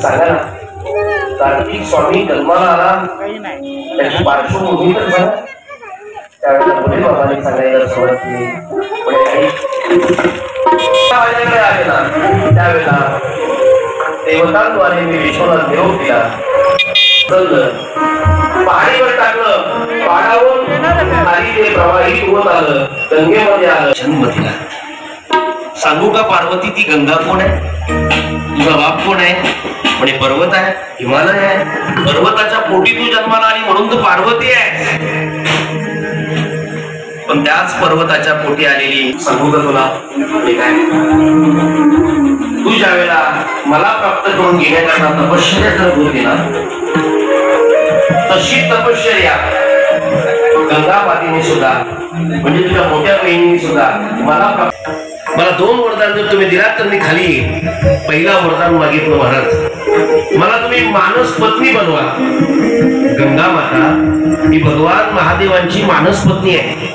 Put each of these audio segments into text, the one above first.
सांगा ना, कार्तिक स्वामी जन्माला आला त्याची पार्श्वभूमी तर सांगा. त्यावेळेला पुढे बाबांनी सांगायला सुरुवात केली. माझ्याकडे आले ना त्यावेळेला देवतांद्वारे मी विश्वाला निरोप दिला. पाणीवर टाकलं, पाण्यावरून खाली ते प्रवाहित होत आलं, गंगेमध्ये आलं, जन्म दिला. सांगू का पार्वती ती गंगा कोण आहे? तुझा बाप कोण आहे? म्हणे पर्वत आहे, हिमालय आहे. पर्वताच्या पोटी तू जन्माला आली म्हणून तू पार्वती आहे. पण त्याच पर्वताच्या पोटी आलेली सांगू का तुला काय, तू ज्या वेळेला मला प्राप्त करून घेण्याकरता तपश्चर्या करत होती ना, तशी तपश्चर्या गंगा मातेने सुद्धा म्हणजे तुझ्या मोठ्या बहिणीने सुद्धा मला 2 वरदान जर तुम्ही दिलात तर मी खाली पहिला वरदान मागितलं, महाराज मला तुम्ही मानस पत्नी बनवा. गंगा माता ही भगवान महादेवांची मानस पत्नी आहे.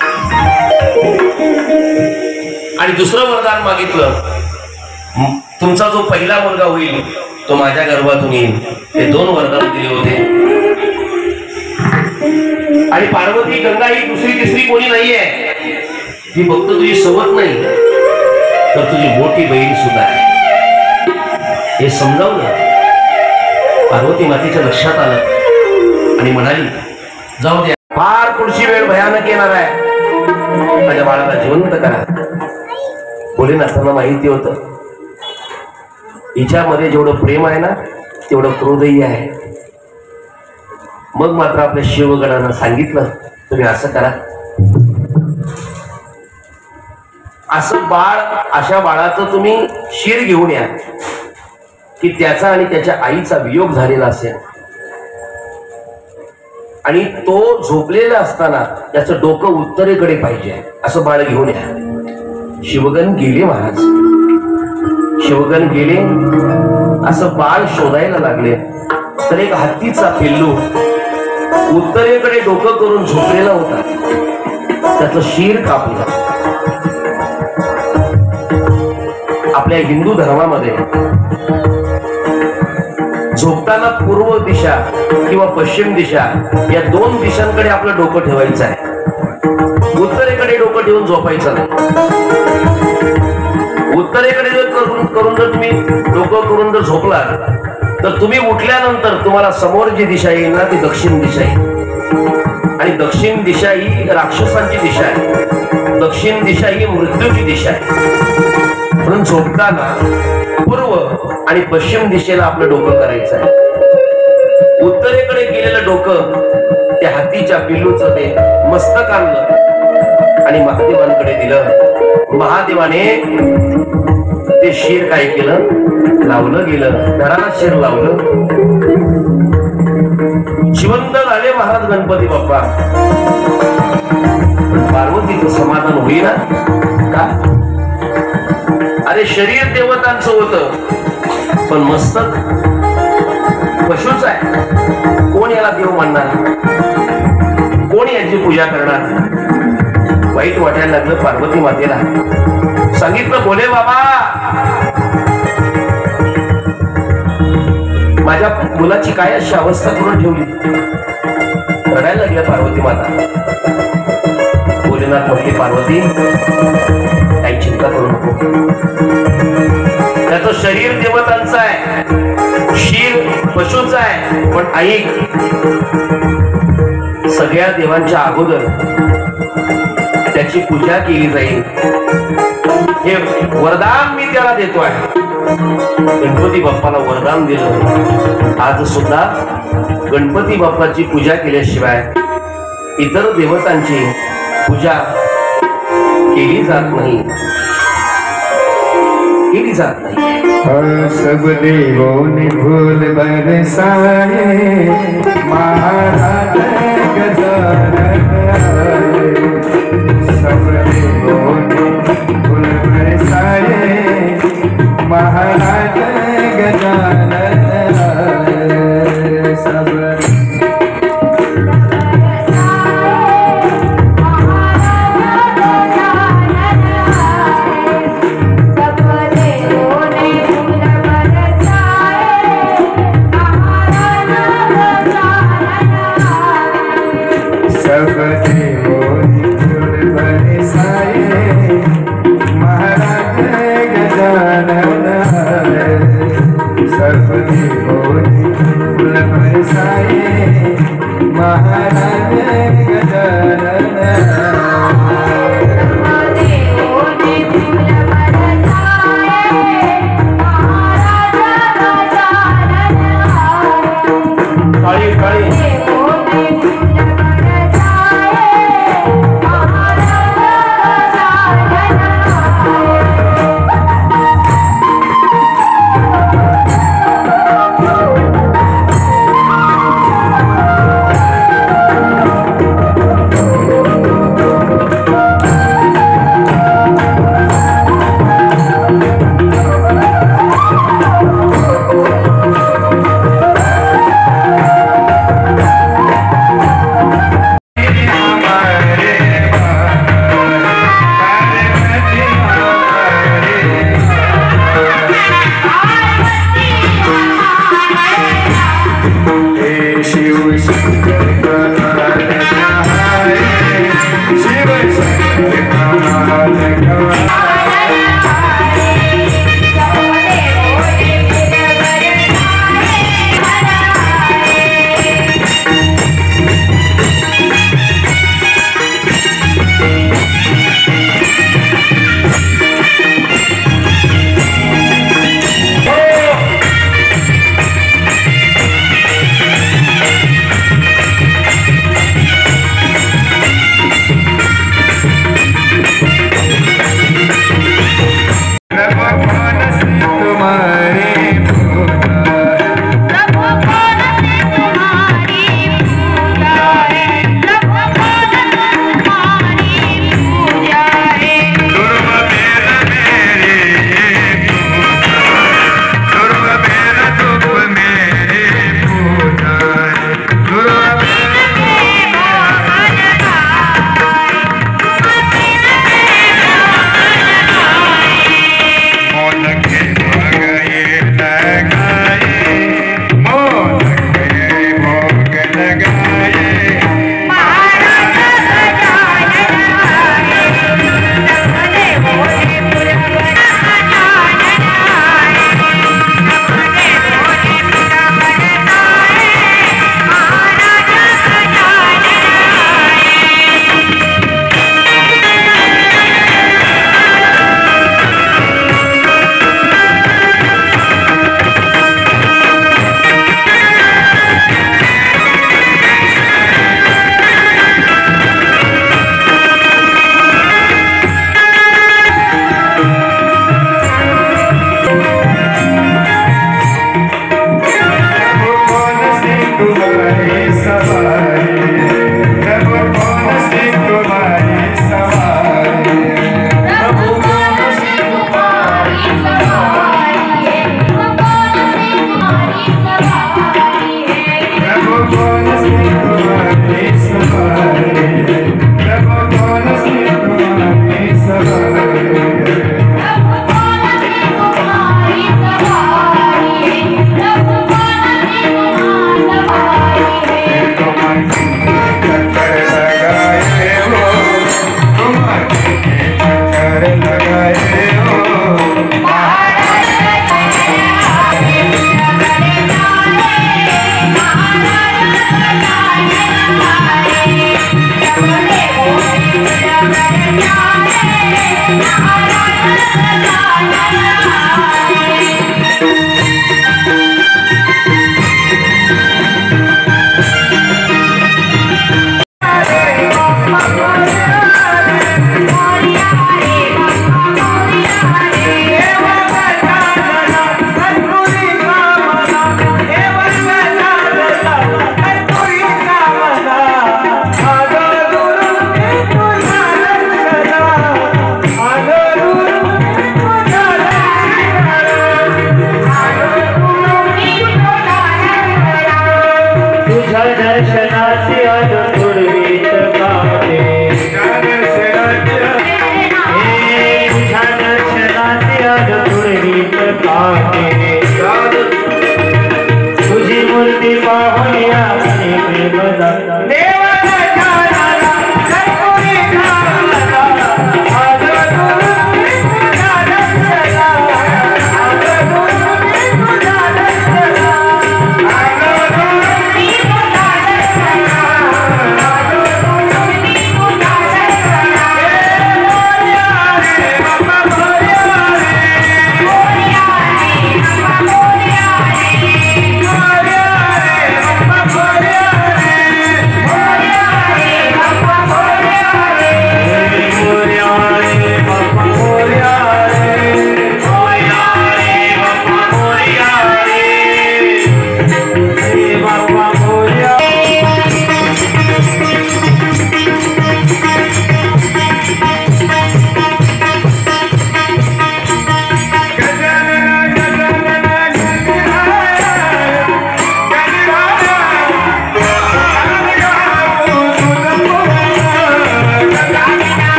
आणि दुसरं वरदान मागितलं, तुमचा जो पहिला मुलगा होईल तो माझ्या गर्भातून येईल. हे 2 वरदान दिले होते. आणि पार्वती गंगा ही दुसरी तिसरी कोणी नाहीये, ती फक्त तुझी सवत नाही तर तुझी मोठी बहीण सुद्धा आहे. हे समजावलं. पार्वती मातेच्या लक्षात आलं आणि म्हणाली, जाऊ द्या, फार पुढची वेळ भयानक येणार आहे, माझ्या बाळाला जिवंत करा. भोलेनाथांना माहिती होतं हिच्यामध्ये जेवढं प्रेम आहे ना तेवढं क्रोधही आहे. मग मात्र आपल्या शिवगणांना सांगितलं, तुम्ही असं करा, असं बाळ, अशा बाळाचं तुम्ही शीर घेऊन या की त्याचा आणि त्याच्या आईचा वियोग झालेला असेल आणि तो झोपलेला असताना त्याचं डोकं उत्तरेकडे पाहिजे असं बाळ घेऊन या. शिवगण गेले महाराज, शिवगण गेले. असं बाळ शोधायला लागले तर एक हत्तीचा पिल्लू उत्तरेकडे डोकं करून झोपलेला होता. त्याचं शीर कापलं. आपल्या हिंदू धर्मामध्ये झोपताना पूर्व दिशा किंवा पश्चिम दिशा या 2 दिशांकडे आपलं डोकं ठेवायचं आहे. उत्तरेकडे डोकं ठेवून झोपायचं नाही. उत्तरेकडे जर करून जर तुम्ही डोकं करून जर झोपला तर तुम्ही उठल्यानंतर तुम्हाला समोर जी दिशा येईल ना ती दक्षिण दिशा येईल. आणि दक्षिण दिशा ही राक्षसांची दिशा आहे, दक्षिण दिशा ही मृत्यूची दिशा आहे. म्हणून झोपताना पूर्व आणि पश्चिम दिशेला आपलं डोकं करायचं आहे. उत्तरेकडे गेलेलं डोकं त्या हत्तीच्या पिल्लूचं ते मस्तक आणलं आणि महादेवांकडे दिलं. महादेवाने ते शीर काय केलं, लावलं गेलं, घराला शीर लावलं. जिवंत झाले महाराज गणपती बाप्पा. पार्वतीचं समाधान होईना का? अरे शरीर देवतांचं होतं पण मस्तक पशुच आहे. कोण याला देव मानणार? कोण याची पूजा करणार? वाईट वाटायला लागलं पार्वती मातेला. सांगितलं, भोले बाबा माझ्या मुलाची काय अशी अवस्था करून ठेवली. रडायला लागल्या पार्वती माता. भोलेनाथ म्हटले, पार्वती काही चिंता करू नको. त्याचं शरीर देवतांचं आहे, शीर पशुचं आहे, पण ऐक, सगळ्या देवांच्या अगोदर त्याची पूजा केली जाईल. हे वरदान मी त्याला देतो आहे. गणपती बाप्पाला वरदान दिलं. आज सुद्धा गणपती बाप्पाची पूजा केल्याशिवाय इतर देवतांची पूजा केली जात नाही, केली जात नाही. सब देवों ने भूल बरसाए, महाराज गजानन आए। सब देवों ने भूल बरसाए, महाराज गजानन आए। सब सब देवों फूल बरसाए महाराज गजानन आए सब देवों फूल बरसाए महाराज गजानन काळी काळी दर्शनाची आज पूर्वीच गाते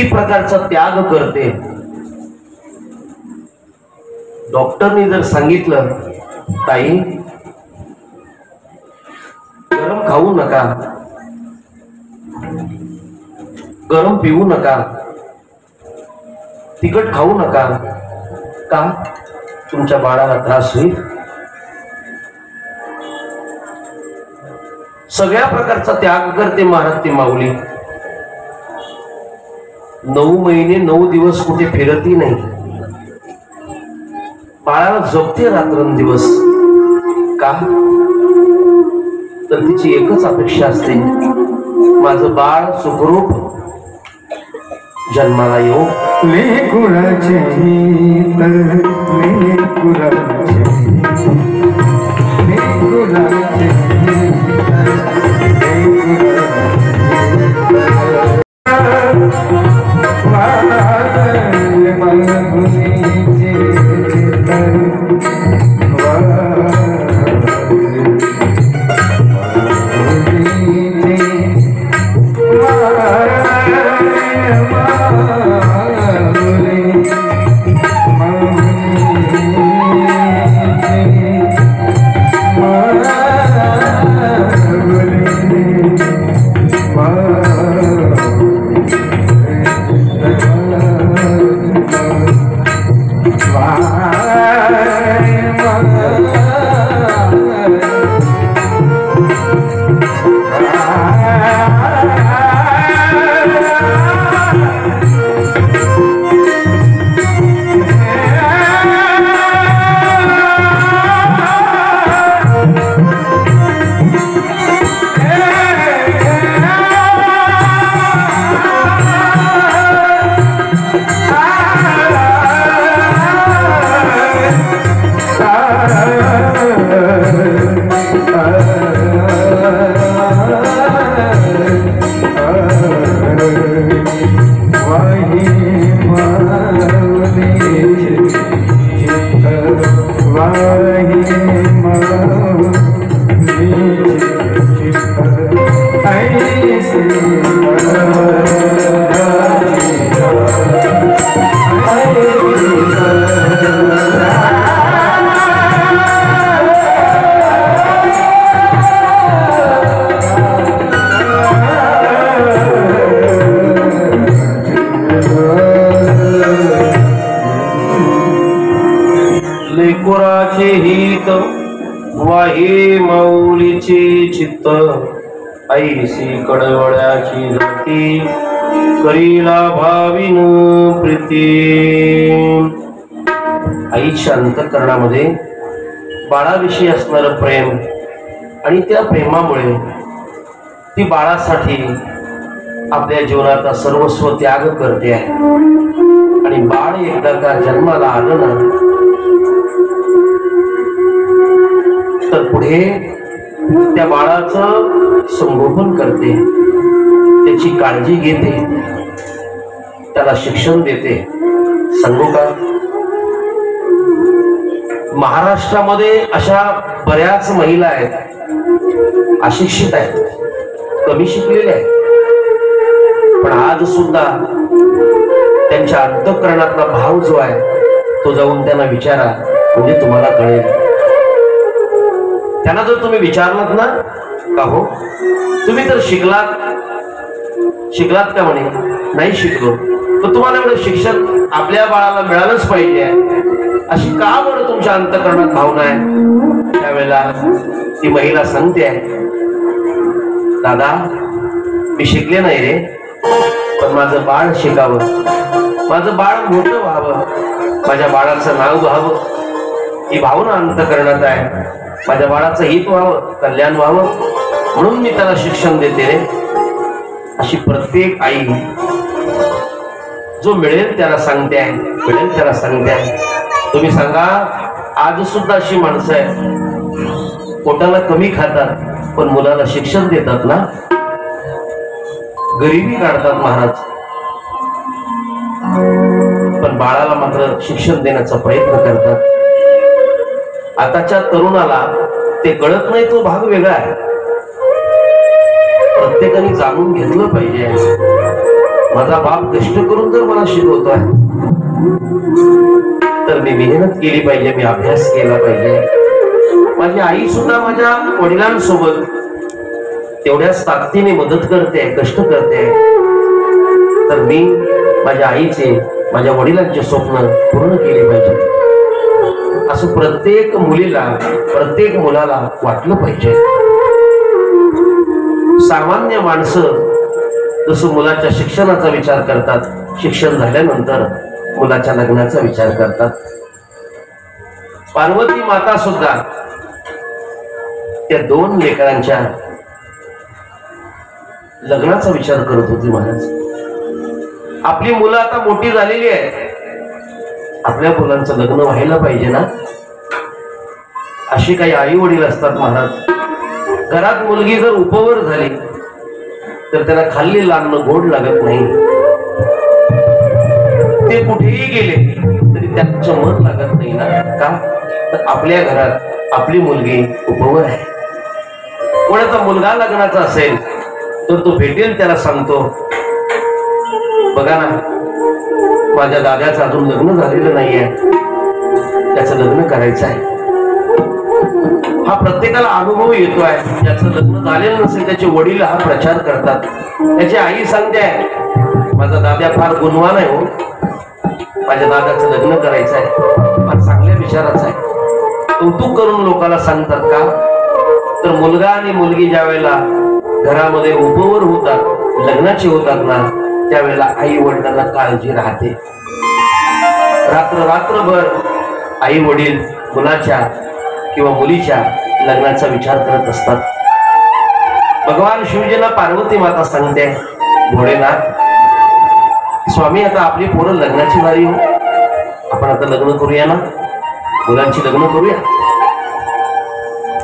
प्रकारचा त्याग करते. डॉक्टरनी जर सांगितलं ताई गरम खाऊ नका, गरम पिऊ नका, तिखट खाऊ नका, का तुमच्या बाळाला त्रास होईल. सगळ्या प्रकारचा त्याग करते महाराज ती माऊली. 9 महिने 9 दिवस कुठे फिरतही नाही, बाळाला जपते रात्रंदिवस. का तर तिची एकच अपेक्षा असते, माझं बाळ सुखरूप जन्माला येऊ. लेकुराचे हित, लेकुराचे लेकुराचे हित वाहे माऊलीचे चित्त, ऐसी कडवळ्याची जाती करीला भाविन प्रीती. आईच्या अंतःकरणामध्ये बाळाविषयी असणारं प्रेम आणि त्या प्रेमामुळे ती बाळासाठी आपल्या जीवनाचा सर्वस्व त्याग करते आहे. आणि बाळ एकदा का जन्माला आलं ना तर पुढे त्या बाळाचं संगोपन करते, त्याची काळजी घेते, त्याला शिक्षण देते. सांगू का, महाराष्ट्रामध्ये अशा बऱ्याच महिला आहेत, अशिक्षित आहेत, कमी शिकलेल्या आहेत, पण आज सुद्धा त्यांच्या अंतःकरणातला भाव जो आहे तो जाऊन त्यांना विचारा, म्हणजे तुम्हाला कळेल. त्यांना जर तुम्ही विचारलात ना, का हो तुम्ही तर शिकलात का म्हणे, नाही शिकलो, तर तुम्हाला एवढं शिक्षण आपल्या बाळाला मिळालंच पाहिजे अशी का बरं तुमच्या अंतःकरणात भावना आहे. त्यावेळेला ती महिला सांगते, दादा मी शिकले नाही रे, पण माझं बाळ शिकावं, माझं बाळ मोठं व्हावं, माझ्या बाळाचं नाव व्हावं, ही भावना अंतःकरणात आहे. माझ्या बाळाचं हित व्हावं, कल्याण व्हावं, म्हणून मी त्याला शिक्षण देते रे. अशी प्रत्येक आई जो मिळेल त्याला सांगते आहे, मिळेल त्याला सांगते आहे. तुम्ही सांगा, आज सुद्धा अशी माणसं आहेत, पोटाला कमी खातात पण मुलाला शिक्षण देतात ना, गरिबी काढतात महाराज, पण बाळाला मात्र शिक्षण देण्याचा प्रयत्न करतात. आताच्या तरुणाला ते कळत नाही, तो भाग वेगळा आहे. प्रत्येकाने जाणून घेतलं पाहिजे. माझा बाप कष्ट करून जर मला शिकवतोय तर मी मेहनत केली पाहिजे, मी अभ्यास केला पाहिजे. माझी आई सुद्धा माझ्या वडिलांसोबत तेवढ्याच ताकदीने मदत करते, कष्ट करते, तर मी माझ्या आईचे, माझ्या वडिलांचे स्वप्न पूर्ण केले पाहिजे असं प्रत्येक मुलीला, प्रत्येक मुलाला वाटलं पाहिजे. सामान्य माणसं जसं मुलाच्या शिक्षणाचा विचार करतात, शिक्षण झाल्यानंतर मुलाच्या लग्नाचा विचार करतात. पार्वती माता सुद्धा त्या दोन लेकरांच्या लग्नाचा विचार करत होती. महाराज, आपली मुलं आता मोठी झालेली आहे, आपल्या मुलांचं लग्न व्हायला पाहिजे ना. अशी काही आई वडील असतात महाराज. घरात मुलगी जर उपवर झाली तर त्याला खाल्ली लागणं गोड लागत नाही. ते कुठेही गेले तरी त्यांचं मन लागत नाही ना. का तर आपल्या घरात आपली मुलगी उपवर आहे. कोणाचा मुलगा लग्नाचा असेल तर तो भेटेल, त्याला सांगतो, बघा ना, माझ्या दादाचं अजून लग्न झालेलं नाहीये, त्याचं लग्न करायचं आहे. हा प्रत्येकाला अनुभव येतोय. ज्याचं लग्न झालेलं नसेल त्याचे वडील हा प्रचार करतात. त्याची आई सांगते, माझा दादा फार गुणवान आहे हो, माझ्या दादाचं लग्न करायचं आहे, फार चांगल्या विचाराचं आहे. कौतुक करून लोकांना सांगतात. का तर मुलगा आणि मुलगी ज्या वेळेला घरामध्ये उपवर होतात, लग्नाचे होतात ना, त्यावेळेला आई वडिलांना काळजी राहते. रात्रभर आई वडील मुलाच्या किंवा मुलीच्या लग्नाचा विचार करत असतात. भगवान शिवजीला पार्वती माता सांगते, भोलेनाथ स्वामी, आता आपली पोरं लग्नाची वारी हो, आपण आता लग्न करूया ना, मुलांची लग्न करूया.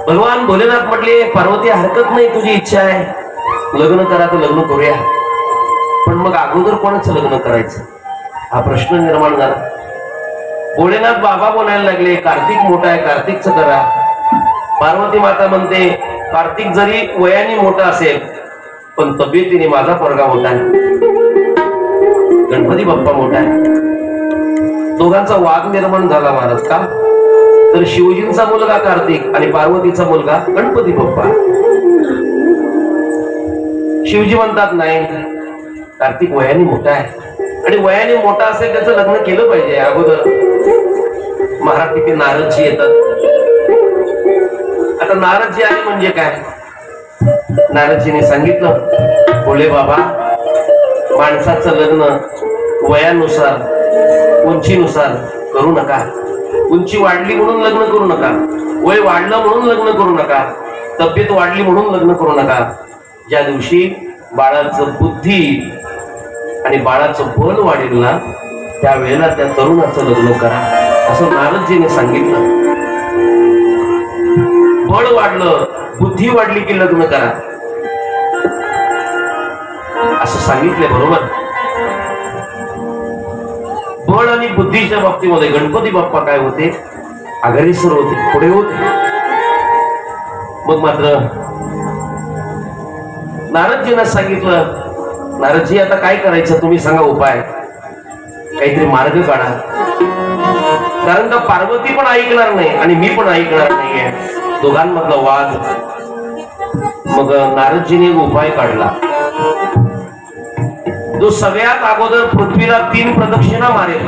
भगवान भोलेनाथ म्हटले, पार्वती हरकत नाही, तुझी इच्छा आहे, लग्न करा तर लग्न करूया. पण मग अगोदर कोणाचं लग्न करायचं हा प्रश्न निर्माण झाला. भोलेनाथ बाबा बोलायला लागले, कार्तिक मोठा आहे, कार्तिकचं करा. पार्वती माता म्हणते, कार्तिक जरी वयाने मोठा असेल पण तब्येतीने माझा पोरगा मोठा आहे, गणपती बाप्पा मोठा आहे. दोघांचा वाद निर्माण झाला महाराज. का तर शिवजींचा मुलगा कार्तिक आणि पार्वतीचा मुलगा गणपती बाप्पा. शिवजी म्हणतात, नाही, कार्तिक वयाने मोठा आहे आणि वयाने मोठा असेल त्याचं लग्न केलं पाहिजे अगोदर. महाराज तिथे नारदजी येतात. आता नारदजी आले म्हणजे काय, नारदजीने सांगितलं, भोले बाबा, माणसाचं लग्न वयानुसार, उंचीनुसार करू नका. उंची वाढली म्हणून लग्न करू नका, वय वाढलं म्हणून लग्न करू नका, तब्येत वाढली म्हणून लग्न करू नका. ज्या दिवशी बाळाचं बुद्धी आणि बाळाचं बल वाढेल ना, त्यावेळेला त्या तरुणाचं लग्न करा, असं नारदजीने सांगितलं. बळ वाढलं, बुद्धी वाढली की लग्न करा असं सांगितलंय. बरोबर. बळ आणि बुद्धीच्या बाबतीमध्ये गणपती बाप्पा काय होते, अग्रेसर होते, पुढे होते. मग मात्र नारदजींना सांगितलं, नारदजी आता काय करायचं तुम्ही सांगा, उपाय काहीतरी मार्ग काढा. कारण का पार्वती पण ऐकणार नाही आणि मी पण ऐकणार नाहीये, दोघांमधला वाद. मग नारदजीने एक उपाय काढला. जो सगळ्यात अगोदर पृथ्वीला 3 प्रदक्षिणा मारेल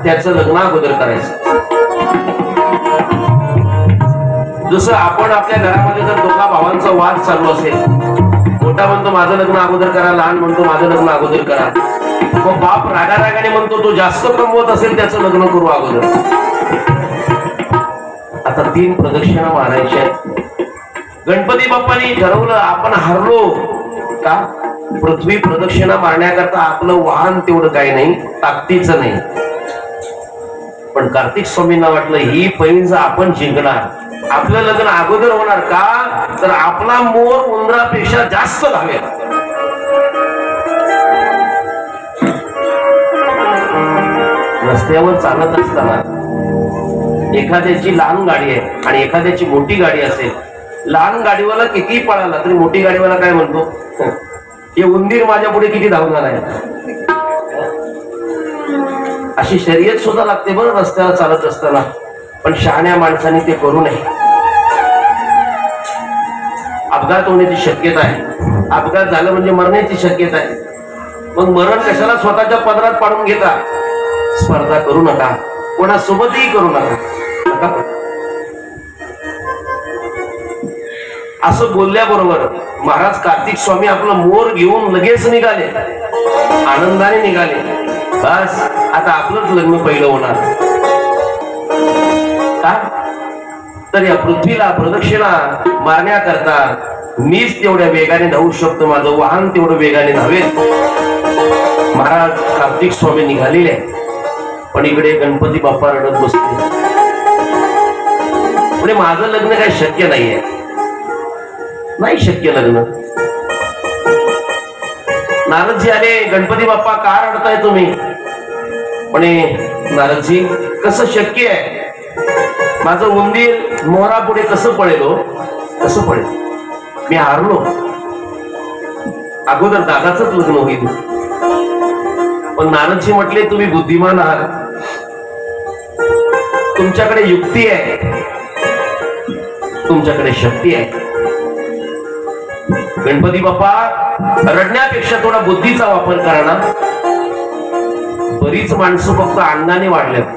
त्याचं लग्न अगोदर करायचं. जसं आपण आपल्या घरामध्ये जर दोघा भावांचा वाद चालू असेल, मोठा म्हणतो माझं लग्न अगोदर करा, लहान म्हणतो माझं लग्न अगोदर करा, मग बाप रागारागाने म्हणतो तो जास्त कमवत असेल त्याचं लग्न करू अगोदर. आता 3 प्रदक्षिणा मारायच्या. गणपती बाप्पांनी ठरवलं, आपण हरलो का, पृथ्वी प्रदक्षिणा मारण्याकरता आपलं वाहन तेवढं काही नाही, ताकदीचं नाही. पण कार्तिक स्वामींना वाटलं, ही पैंज आपण जिंकणार, आपलं लग्न अगोदर होणार. का तर आपला मोर उंदरापेक्षा जास्त धावेल. रस्त्यावर चालत असताना एखाद्याची लहान गाडी आहे आणि एखाद्याची मोठी गाडी असेल, लहान गाडीवाला किती पळाला तरी मोठी गाडीवाला काय म्हणतो, हे उंदीर माझ्या पुढे किती धावणार आहे. अशी शर्यत सुद्धा लागते बरं रस्त्याला चालत असताना, पण शहाण्या माणसाने ते करू नये. अपघात होण्याची शक्यता आहे. अपघात झालं म्हणजे मरण्याची शक्यता आहे. मग मरण कशाला स्वतःच्या पदरात पाडून घेता. स्पर्धा करू नका, कोणासोबतही करू नका. असं बोलल्याबरोबर महाराज कार्तिक स्वामी आपलं मोर घेऊन लगेच निघाले, आनंदाने निघाले. बस आता आपलंच लग्न पहिलं होणार. का तर या पृथ्वीला प्रदक्षिणा मारण्याकरता मीच तेवढ्या वेगाने धावू शकतो, माझं वाहन तेवढं वेगाने धावेल. महाराज कार्तिक स्वामी निघालेले आहे. पण इकडे गणपती बाप्पा रडत बसले. म्हणजे माझं लग्न काही शक्य नाहीये, नाही शक्य लग्न. नारदजी आले, गणपती बाप्पा का रडताय तुम्ही. म्हणे नारदजी कसं शक्य आहे, माझं उंदीर मोहरा पुढे कसं पळेल हो, कसं पळेल. मी हारलो, अगोदर दादाच लग्न होईल. पण नारदजी म्हटले तुम्ही बुद्धिमान आहात, तुमच्याकडे युक्ती आहे, तुमच्याकडे शक्ती आहे. गणपती बाप्पा रडण्यापेक्षा थोडा बुद्धीचा वापर करा ना. बरीच माणसं फक्त अंगाने वाढल्यात,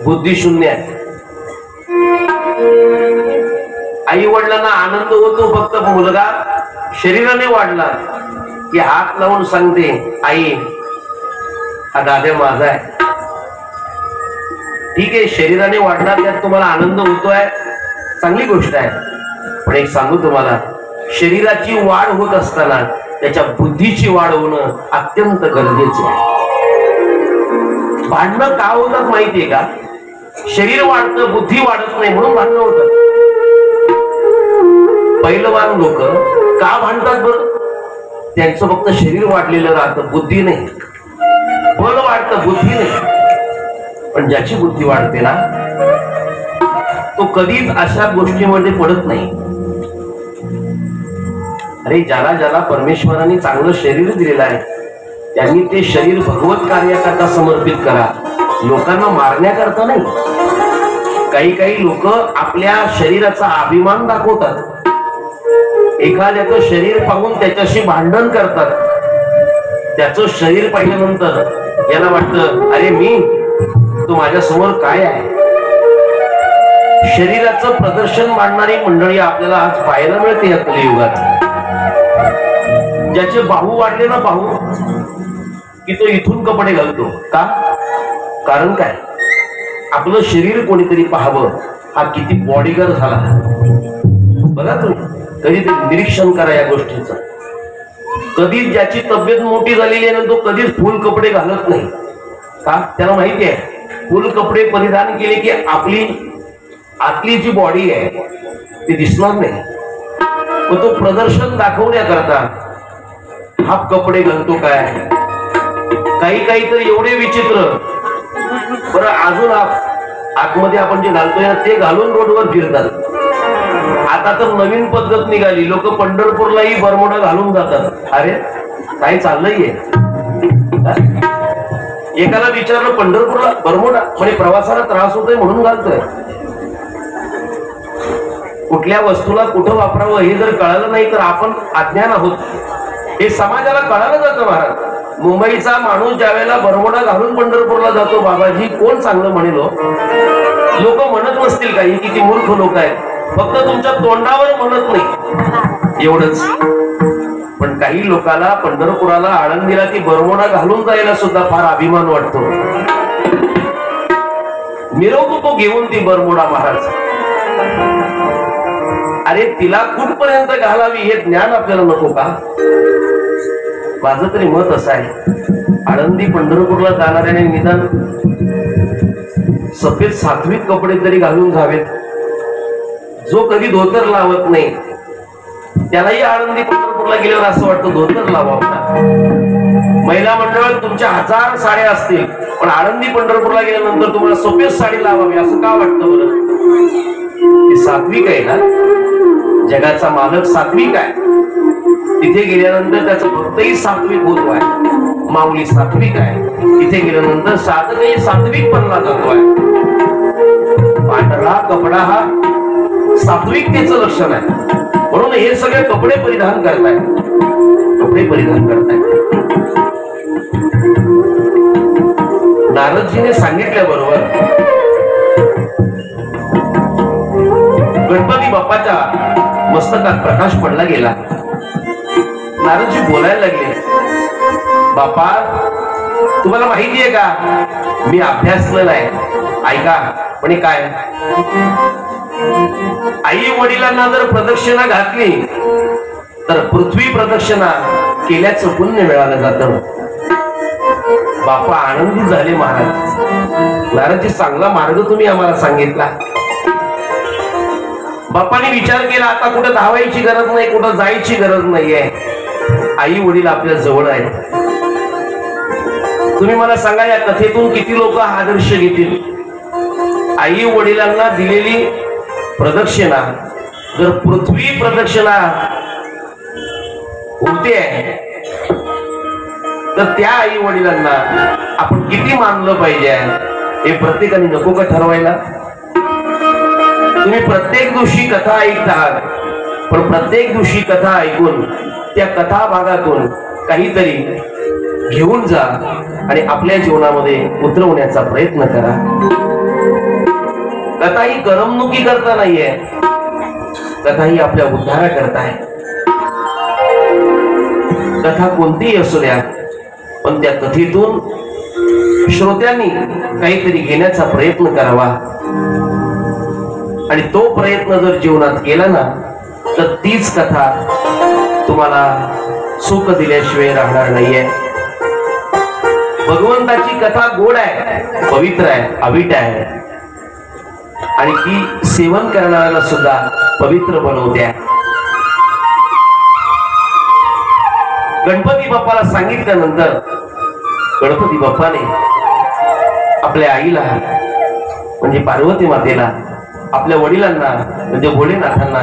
बुद्धी शून्य आहे. आई वडिलांना आनंद होतो फक्त मुलगा शरीराने वाढला की हात लावून सांगते आई हा दादा माझा आहे. ठीक आहे, शरीराने वाढला त्यात तुम्हाला आनंद होतोय, चांगली गोष्ट आहे. पण एक सांगू तुम्हाला, शरीराची वाढ होत असताना त्याच्या बुद्धीची वाढ होणं अत्यंत गरजेचे आहे. भांडणं का होतात माहितीये का. शरीर वाढतं, बुद्धी वाढत नाही म्हणून भांडणं होतात. पहिलवान लोक का भांडतात बरं, त्यांचं फक्त शरीर वाढलेलं राहतं, बुद्धी नाही. बल वाढतं, बुद्धी नाही. पण ज्याची बुद्धी वाढते ना तो कधीच अशा गोष्टीमध्ये पडत नाही. अरे ज्याला ज्याला परमेश्वराने चांगलं शरीर दिलेलं आहे त्यांनी ते शरीर भगवत कार्याकरता समर्पित करा, लोकांना मारण्याकरता नाही. काही काही लोक आपल्या शरीराचा अभिमान दाखवतात. एखाद्याचं शरीर पाहून त्याच्याशी भांडण करतात. त्याचं शरीर पाहिल्यानंतर याला वाटतं अरे मी तो माझ्या समोर काय आहे. शरीराचं प्रदर्शन मांडणारी मंडळी आपल्याला आज पाहायला मिळते या कलियुगात. ज्याचे बाहू वाढले ना, बाहू की तो इथून कपडे घालतो का, कारण काय, आपलं शरीर कोणीतरी पाहावं. हा किती बॉडीगार्ड झाला बघा तुम्ही. कधीतरी निरीक्षण करा या गोष्टीचं. कधीच ज्याची तब्येत मोठी झालेली आहे ना तो कधीच फुल कपडे घालत नाही. का, त्याला माहिती आहे फुल कपडे परिधान केले की आपली आतली जी बॉडी आहे ती दिसणार नाही. मग तो प्रदर्शन दाखवण्याकरता हाफ कपडे घालतो. काय काही काही तर एवढे विचित्र. बरं अजून आतमध्ये आपण जे घालतोय ना ते घालून रोडवर फिरतात. आता तर नवीन पद्धत निघाली, लोक पंढरपूरलाही बरमोडा घालून जातात. अरे काय चाललंय. एकाला विचारलं पंढरपूरला बरमोडा, म्हणजे प्रवासाला त्रास होतोय म्हणून घालतोय. कुठल्या वस्तूला कुठं वापरावं हे जर कळालं नाही तर आपण अज्ञान आहोत. हे समाजाला कळालं जातं महाराज. मुंबईचा माणूस ज्यावेळेला बरमोडा घालून पंढरपूरला जातो, बाबाजी कोण चांगलं म्हणेल. लोक म्हणत नसतील काही किती मूर्ख लोक आहेत, फक्त तुमच्या तोंडावर म्हणत नाही एवढंच. पण काही लोकांना पंढरपुराला आळंदीला ती बरमोडा घालून जायला सुद्धा फार अभिमान वाटतो. मिरवतो तो घेऊन ती बरमोडा महाराज. अरे तिला कुठपर्यंत घालावी हे ज्ञान आपल्याला नको का. माझं तरी मत असं आहे, आळंदी पंढरपूरला जाणाऱ्याने निदान सफेद सात्विक कपडे तरी घालून जावेत. जो कधी धोतर लावत नाही त्यालाही आळंदी पंढरपूरला गेल्यावर असं वाटतं धोतर लावा. महिला मंडळ तुमच्या 1000 साड्या असतील पण आळंदी पंढरपूरला गेल्यानंतर तुम्हाला सफेद साडी लावावी असं का वाटतं बरं. ते सात्विक आहे ना, जगाचा मालक सात्विक आहे. तिथे गेल्यानंतर त्याचं भक्तही सात्विक होतो आहे, माऊली सात्विक आहे. तिथे गेल्यानंतर साधकही सात्विक बनला जातो आहे. पांढरा कपडा हा सात्विकतेचं लक्षण आहे. म्हणून हे सगळे कपडे परिधान करतायत, कपडे परिधान करतायत. नारदजीने सांगितल्याबरोबर गणपती बाप्पाच्या मस्तकात प्रकाश पडला गेला. नारदजी बोलायला लागले, बाप्पा तुम्हाला माहिती आहे का, मी अभ्यासलेला आहे. ऐका. म्हणे काय? आई वडिलांना जर प्रदक्षिणा घातली तर पृथ्वी प्रदक्षिणा केल्याचं पुण्य मिळालं जातं. बाप्पा आनंदी झाले. महाराज, नारदजी चांगला मार्ग तुम्ही आम्हाला सांगितला. बाप्पाने विचार केला, आता कुठं धावायची गरज नाही, कुठं जायची गरज नाहीये. आई वडील आपल्या जवळ आहेत. तुम्ही मला सांगा, या कथेतून किती लोक हा आदर्श घेतील? आई वडिलांना दिलेली प्रदक्षिणा जर पृथ्वी प्रदक्षिणा होते तर त्या आई वडिलांना आपण किती मानलं पाहिजे हे प्रत्येकाने नको का ठरवायला? तुम्ही प्रत्येक दिवशी कथा ऐकत आहात, पण प्रत्येक दिवशी कथा ऐकून त्या कथा भागातून काहीतरी घेऊन जा आणि आपल्या जीवनामध्ये उतरवण्याचा प्रयत्न करा. कथा ही करमणुकी करता नाहीये, कथा ही आपल्या उद्धारा करताय. कथा कोणतीही असू द्या, पण त्या कथेतून श्रोत्यांनी काहीतरी घेण्याचा प्रयत्न करावा. आणि तो प्रयत्न जर जीवनात केला ना, तर तीच कथा तुम्हाला सुख दिल्याशिवाय राहणार नाहीये. भगवंताची कथा गोड आहे, पवित्र आहे, अवीट आहे, आणि ती सेवन करणाऱ्याला सुद्धा पवित्र बनवते. गणपती बाप्पाला सांगितल्यानंतर गणपती बाप्पाने आपल्या आईला म्हणजे पार्वती मातेला, आपल्या वडिलांना म्हणजे भोलेनाथांना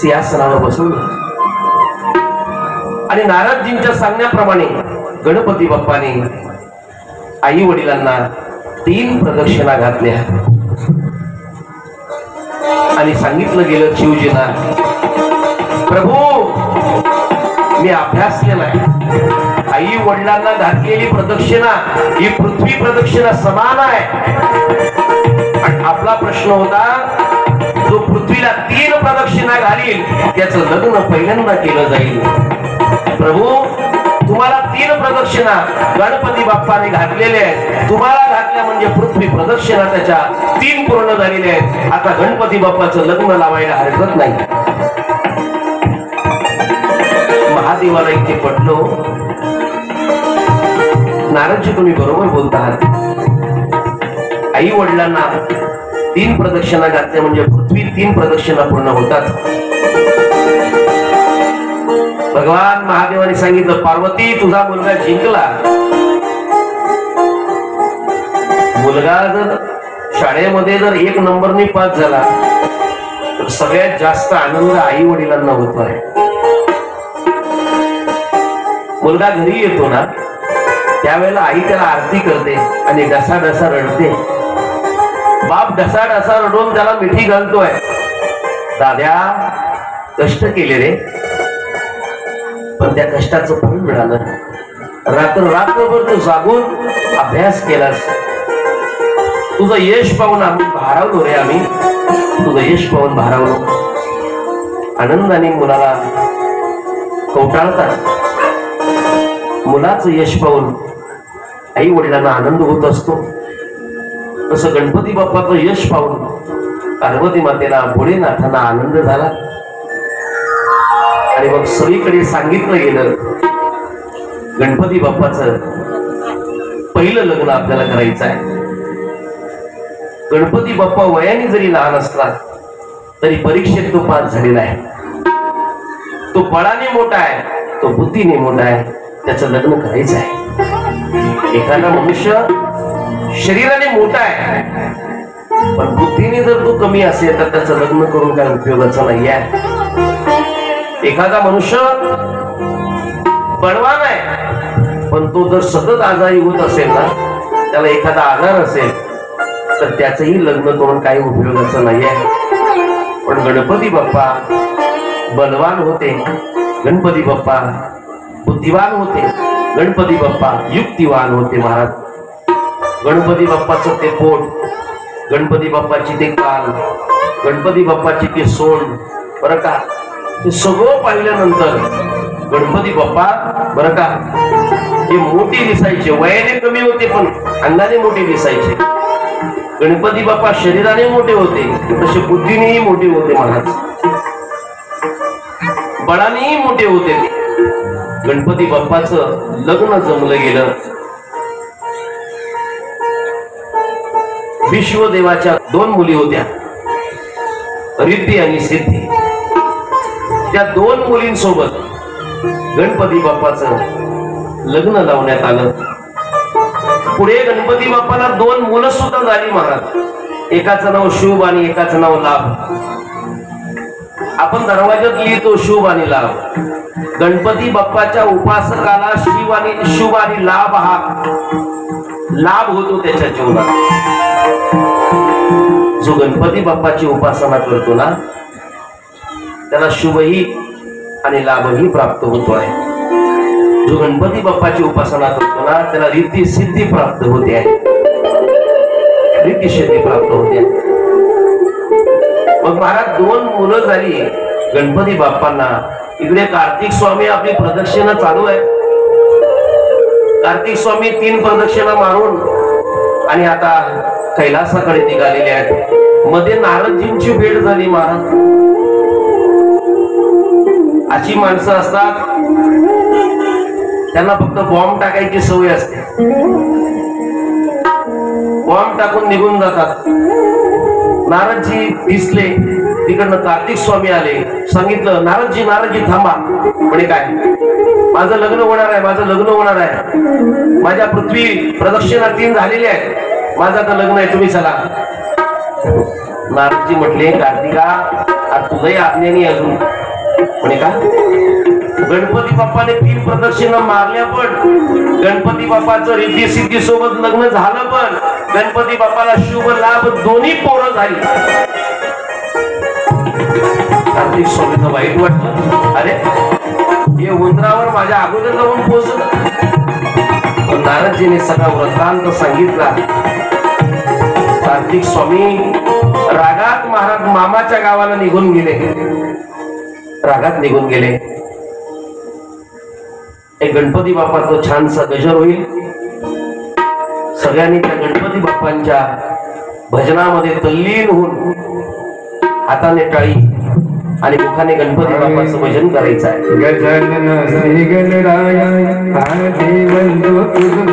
सिंहासनावर बसवलं. आणि नारदजींच्या सांगण्याप्रमाणे गणपती बाप्पाने आई वडिलांना 3 प्रदक्षिणा घातल्या आणि सांगितलं गेलं शिवजींना, प्रभू मी अभ्यास केलाय. आई वडिलांना घातलेली प्रदक्षिणा ही पृथ्वी प्रदक्षिणा समान आहे. आणि आपला प्रश्न होता, जो पृथ्वीला 3 प्रदक्षिणा घालील त्याचं लग्न पहिल्यांदा केलं जाईल. प्रभू तुम्हाला 3 प्रदक्षिणा गणपती बाप्पाने घातलेले आहेत. तुम्हाला घातल्या म्हणजे पृथ्वी प्रदक्षिणा त्याच्या 3 पूर्ण झालेल्या आहेत. आता गणपती बाप्पाचं लग्न लावायला हरकत नाही. महादेवाला इथे पटलो. नारदजी तुम्ही बरोबर बोलत आहात. आई वडिलांना 3 प्रदक्षिणा घातल्या म्हणजे पृथ्वी 3 प्रदक्षिणा पूर्ण होतात. भगवान महादेवाने सांगितलं, पार्वती तुझा मुलगा जिंकला. मुलगा जर शाळेमध्ये जर 1 नंबरने पास झाला तर सगळ्यात जास्त आनंद आई वडिलांना होतो आहे. मुलगा घरी येतो ना, त्यावेळेला आई त्याला आरती करते आणि डसा डसा रडते. बाप डसा डसा रडून त्याला मिठी घालतोय, दाद्या कष्ट केले रे, पण त्या कष्टाचं फळ मिळालं. रात्रभर तू जागून अभ्यास केलास, तुझं यश पाहून आम्ही भारावलो रे, आम्ही तुझं यश पाहून भारावलो. आनंदाने मुलाला कवटाळतात. मुलाचं यश पाहून आई वडिलांना आनंद होत असतो. तसं गणपती बाप्पाचं यश पाहून पार्वती मातेला, भोलेनाथांना आनंद झाला. आणि मग सगळीकडे सांगितलं गेलं, गणपती बाप्पाचं पहिलं लग्न आपल्याला करायचं आहे. गणपती बाप्पा वयाने जरी लहान असला तरी परीक्षेत तो पास झालेला आहे. तो बळाने मोठा आहे, तो बुद्धीने मोठा आहे. त्याचं लग्न करायचं आहे. एखादा मनुष्य शरीराने मोठा आहे पण बुद्धीने जर तू कमी असेल तर त्याचं लग्न करून काय उपयोगाचं नाहीये. एखादा मनुष्य बळवान आहे पण तो जर सतत आजारी होत असेल ना, त्याला एखादा आजार असेल तर त्याचंही लग्न करून काही उपयोगाचं नाहीये. पण गणपती बाप्पा बलवान होते, गणपती बाप्पा बुद्धिवान होते, गणपती बाप्पा युक्तिवान होते. महाराज, गणपती बाप्पाचं ते पोट, गणपती बाप्पाची ते कान, गणपती बाप्पाची ते सोंड, बरं का, ते सगळं पाहिल्यानंतर गणपती बाप्पा बरं का हे मोठे दिसायचे. वयाने कमी होते पण अंगाने मोठे दिसायचे. गणपती बाप्पा शरीराने मोठे होते तसे बुद्धीनेही मोठे होते. महाराज, बळानेही मोठे होते. गणपती बाप्पाचं लग्न जमलं गेलं. विश्वदेवाच्या 2 मुली होत्या, रिद्धी आणि सिद्धी. त्या 2 मुलींसोबत गणपती बाप्पाचं लग्न लावण्यात आलं. पुढे गणपती बाप्पाला 2 मुलं सुद्धा झाली. महाराज, एकाचं नाव शुभ आणि एकाचं नाव लाभ. आपण दरवाजात लिहितो शुभ आणि लाभ. गणपती बाप्पाच्या उपासकाला शुभ आणि लाभ हा लाभ होतो त्याच्या जीवनात. जो गणपती बाप्पाची उपासना करतो ना त्याला शुभही आणि लाभही प्राप्त होतो आहे. जो गणपती बाप्पाची उपासना करतो ना त्याला रिद्धी सिद्धी प्राप्त होते आहे. रिद्धी सिद्धी प्राप्त होते. मग महाराज 2 मुलं झाली गणपती बाप्पांना. इकडे कार्तिक स्वामी आपली प्रदक्षिणा चालू आहे. कार्तिक स्वामी 3 प्रदक्षिणा मारून आणि आता कैलासाकडे निघालेले आहेत. मध्ये नारदजींची भेट झाली. महाराज, अशी माणसं असतात त्यांना फक्त बॉम्ब टाकायची सवय असते. बॉम्ब टाकून निघून जातात. नारदजी दिसले, तिकडनं कार्तिक स्वामी आले. सांगितलं, नारदजी नारदजी थांबा. म्हणे काय? माझं लग्न होणार आहे, माझं लग्न होणार आहे. माझ्या पृथ्वी प्रदक्षिणा 3 झालेल्या आहेत, माझं आता लग्न आहे, तुम्ही चला. नारदजी म्हटले, कार्तिका तुझंही आज्ञेने अजून. म्हणे का? गणपती बाप्पाने 3 प्रदक्षिणा मारल्या पण गणपती बाप्पाचं रिद्धी सिद्धी सोबत लग्न झालं पण गणपती बाप्पाला शुभ लाभ दोन्ही पोरं झाली. कार्तिक स्वामींना वाईट वाटलं. अरे हे उंदरावर माझ्या अगोदर जाऊन पोहोचलं. नारदजीने सगळा वृत्तांत सांगितला. कार्तिक स्वामी रागात महाराज मामाच्या गावाला निघून गेले. रागात निघून गेले. एक गणपती बाप्पाचं छानसा गजर होईल. सगळ्यांनी त्या गणपती बाप्पांच्या भजनामध्ये तल्लीन होऊन हाताने टाळी आणि मुखाने गणपती बाप्पाचं भजन करायचं आहे. गजानन श्री गणराया आदि वंदो तुझ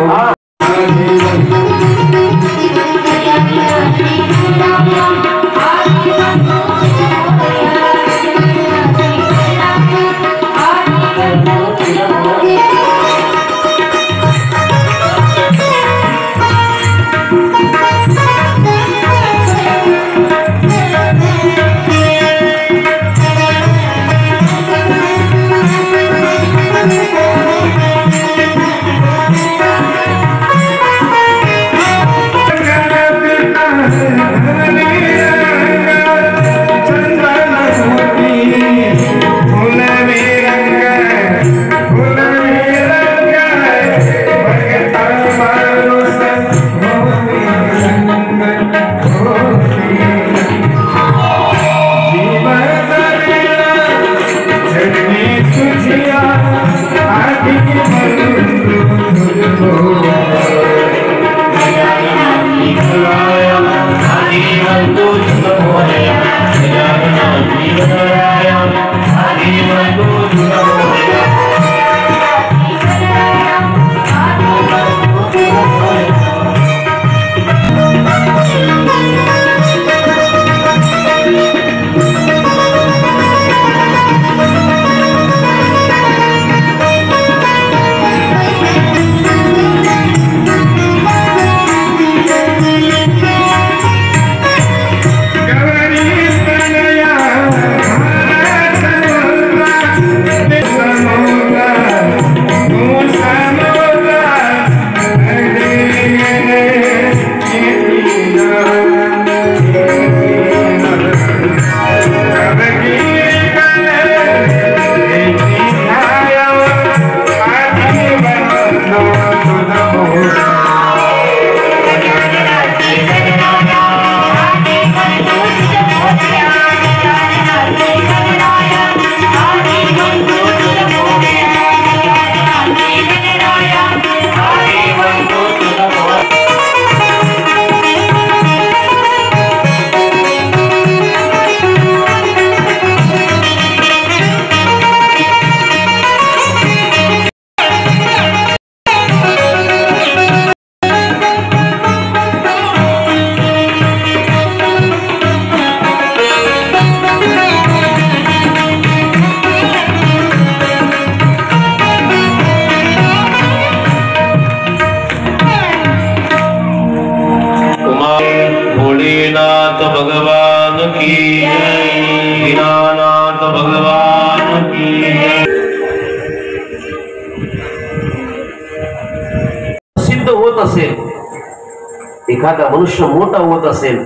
एखादा मनुष्य मोठा होत असेल,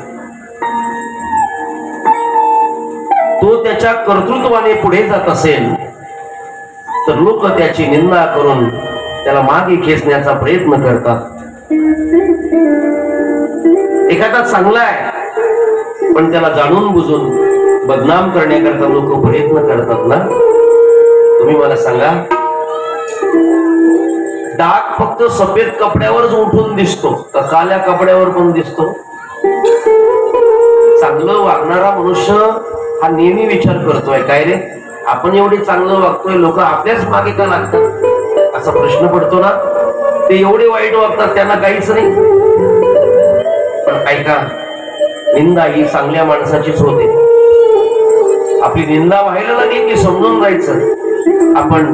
तो त्याच्या कर्तृत्वाने पुढे जात असेल, तर लोक त्याची निंदा करून त्याला मागे खेचण्याचा प्रयत्न करतात. एखादा चांगला आहे पण त्याला जाणून बुजून बदनाम करण्याकरता लोक प्रयत्न करतात ना. तुम्ही मला सांगा, डाग फक्त सफेद कपड्यावरच उठून दिसतो का काळ्या कपड्यावर पण दिसतो? चांगलं वागणारा मनुष्य हा नेहमी विचार करतोय, काय रे आपण एवढे चांगलं वागतोय, लोक आपल्याच मागे का लागतात, असा प्रश्न पडतो ना. ते एवढे वाईट वागतात त्यांना काहीच नाही. पण ऐका, निंदा ही चांगल्या माणसाचीच होते. आपली निंदा व्हायला लागली की समजून जायचं आपण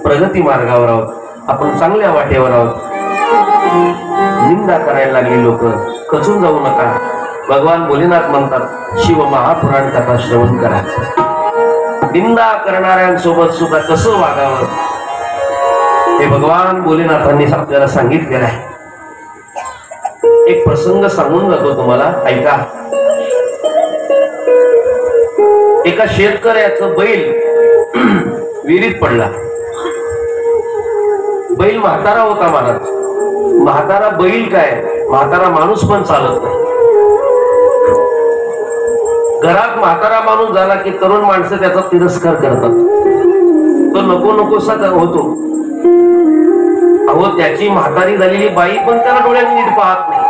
प्रगती मार्गावर आहोत, आपण चांगल्या वाटेवर आहोत. निंदा करायला लागली लोक खचून जाऊ नका. भगवान भोलेनाथ म्हणतात, शिव महापुराण कथा श्रवण करा. निंदा करणाऱ्यांसोबत सुद्धा कसं वागावं हे भगवान भोलेनाथांनी आपल्याला सांगितलेलं आहे. एक प्रसंग सांगून जातो तुम्हाला, ऐका. एका शेतकऱ्याचं बैल विहिरीत पडला. बैल म्हातारा होता महाराज. म्हातारा बैल काय, म्हातारा माणूस पण चालत नाही. घरात म्हातारा माणूस झाला की तरुण माणसं त्याचा तिरस्कार करतात. तो नको नकोसा होतो. अहो, त्याची म्हातारी झालेली बाई पण त्याला डोळ्याने नीट पाहत नाही.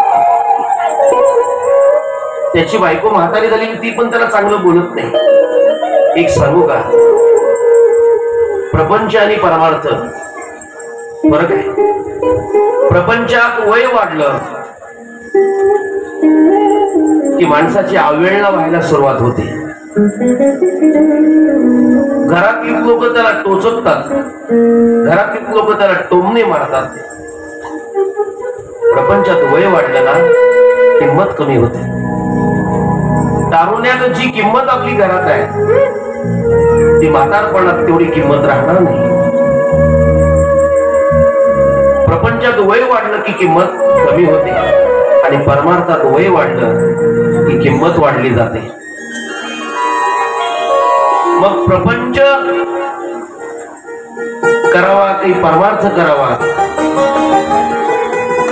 त्याची बायको म्हातारी झालेली ती पण त्याला चांगलं बोलत नाही. एक सांगू का, प्रपंच आणि परमार्थ फरक आहे. प्रपंचात वय वाढलं की माणसाची अवहेलना व्हायला सुरुवात होते. घरातील लोक त्याला टोचतात, घरातील लोक त्याला टोमणे मारतात. प्रपंचात वय वाढलं ना, किंमत कमी होते. तारुण्यात जी किंमत आपली घरात आहे ती म्हातारपणात तेवढी किंमत राहणार नाही. प्रपंचात वय वाढलं की किंमत कमी होते आणि परमार्थात वय वाढलं की किंमत वाढली जाते. मग प्रपंच करावा की परमार्थ करावा,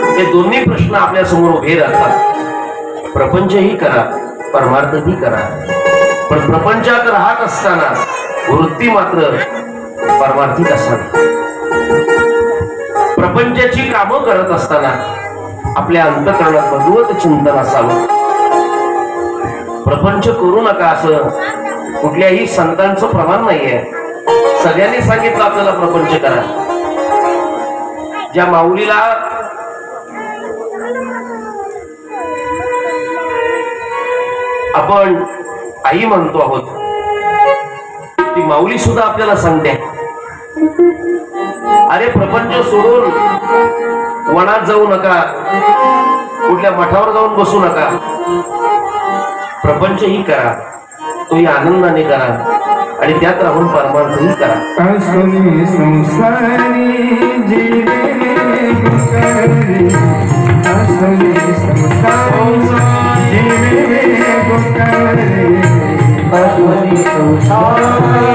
हे दोन्ही प्रश्न आपल्या समोर उभे राहतात. प्रपंचही करा, परमार्थही करा, पण प्रपंचात राहत असताना वृत्ती मात्र परमार्थिक असावी. प्रपंचाची कामं करत असताना आपल्या अंतःकरणात भगवत चिंतन असावं. प्रपंच करू नका असं कुठल्याही संतांचं प्रमाण नाहीये. सगळ्यांनी सांगितलं आपल्याला प्रपंच करा. ज्या माऊलीला आपण आई म्हणतो आहोत, ती माऊली सुद्धा आपल्याला सांगते, अरे प्रपंच सोडून वनात जाऊ नका, कुठल्या मठावर जाऊन बसू नका. प्रपंच ही करा, तोही आनंदाने करा आणि त्यात राहून परमार्थही करा. असली संसारी जीवे गुंगारी, असली संसारी जीवे गुंगारी, असली संसारी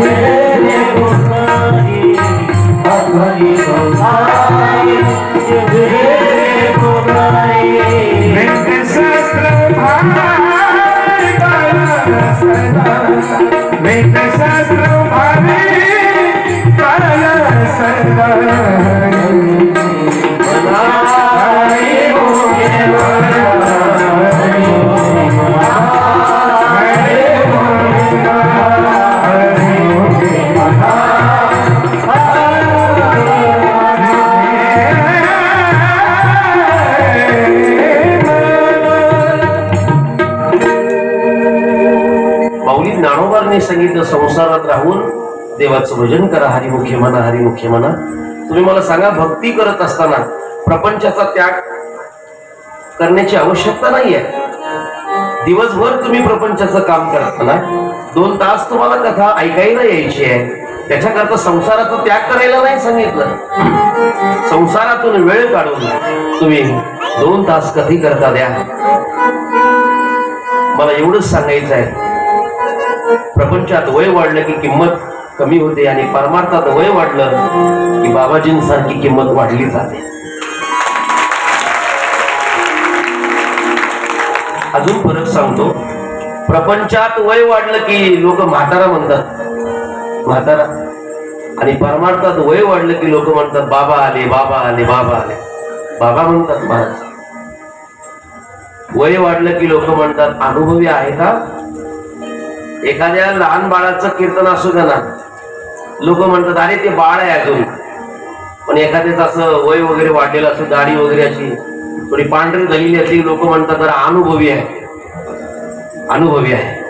जीवे गुंगारी, असली संसारी जीवे गुंगारी. वेदशास्त्र वेदशास्त्र भावे काल सदा ज्ञानोबांनी सांगितलं, संसारात राहून देवाचं भजन करा, हरिमुखे म्हणा, हरिमुखे म्हणा. तुम्ही मला सांगा, भक्ती करत असताना प्रपंचाचा त्याग करण्याची आवश्यकता नाहीये. दिवसभर तुम्ही प्रपंचाचं काम करताना 2 तास तुम्हाला कथा ऐकायला यायची आहे, त्याच्याकरता संसाराचा त्याग करायला नाही सांगितलं. संसारातून वेळ काढून तुम्ही 2 तास कधी करता द्या. मला एवढंच सांगायचं आहे, प्रपंचात वय वाढलं की किंमत कमी होते आणि परमार्थात वय वाढलं की बाबाजींसारखी किंमत वाढली जाते. अजून फरक सांगतो, प्रपंचात वय वाढलं की लोक म्हातारा म्हणतात, म्हातारा, आणि परमार्थात वय वाढलं की लोक म्हणतात बाबा आले, बाबा आले, बाबा आले, बाबा म्हणतात महाराज. वय वाढलं की लोक म्हणतात अनुभवी आहे का. एखाद्या लहान बाळाचं कीर्तन असू द्या ना, लोक म्हणतात अरे ते बाळ आहे अजून. पण एखाद्याच असं वय वगैरे वाढलेलं असं, दाढी वगैरे अशी थोडी पांढरी झालेली असली, लोक म्हणतात जरा अनुभवी आहे, अनुभवी आहे.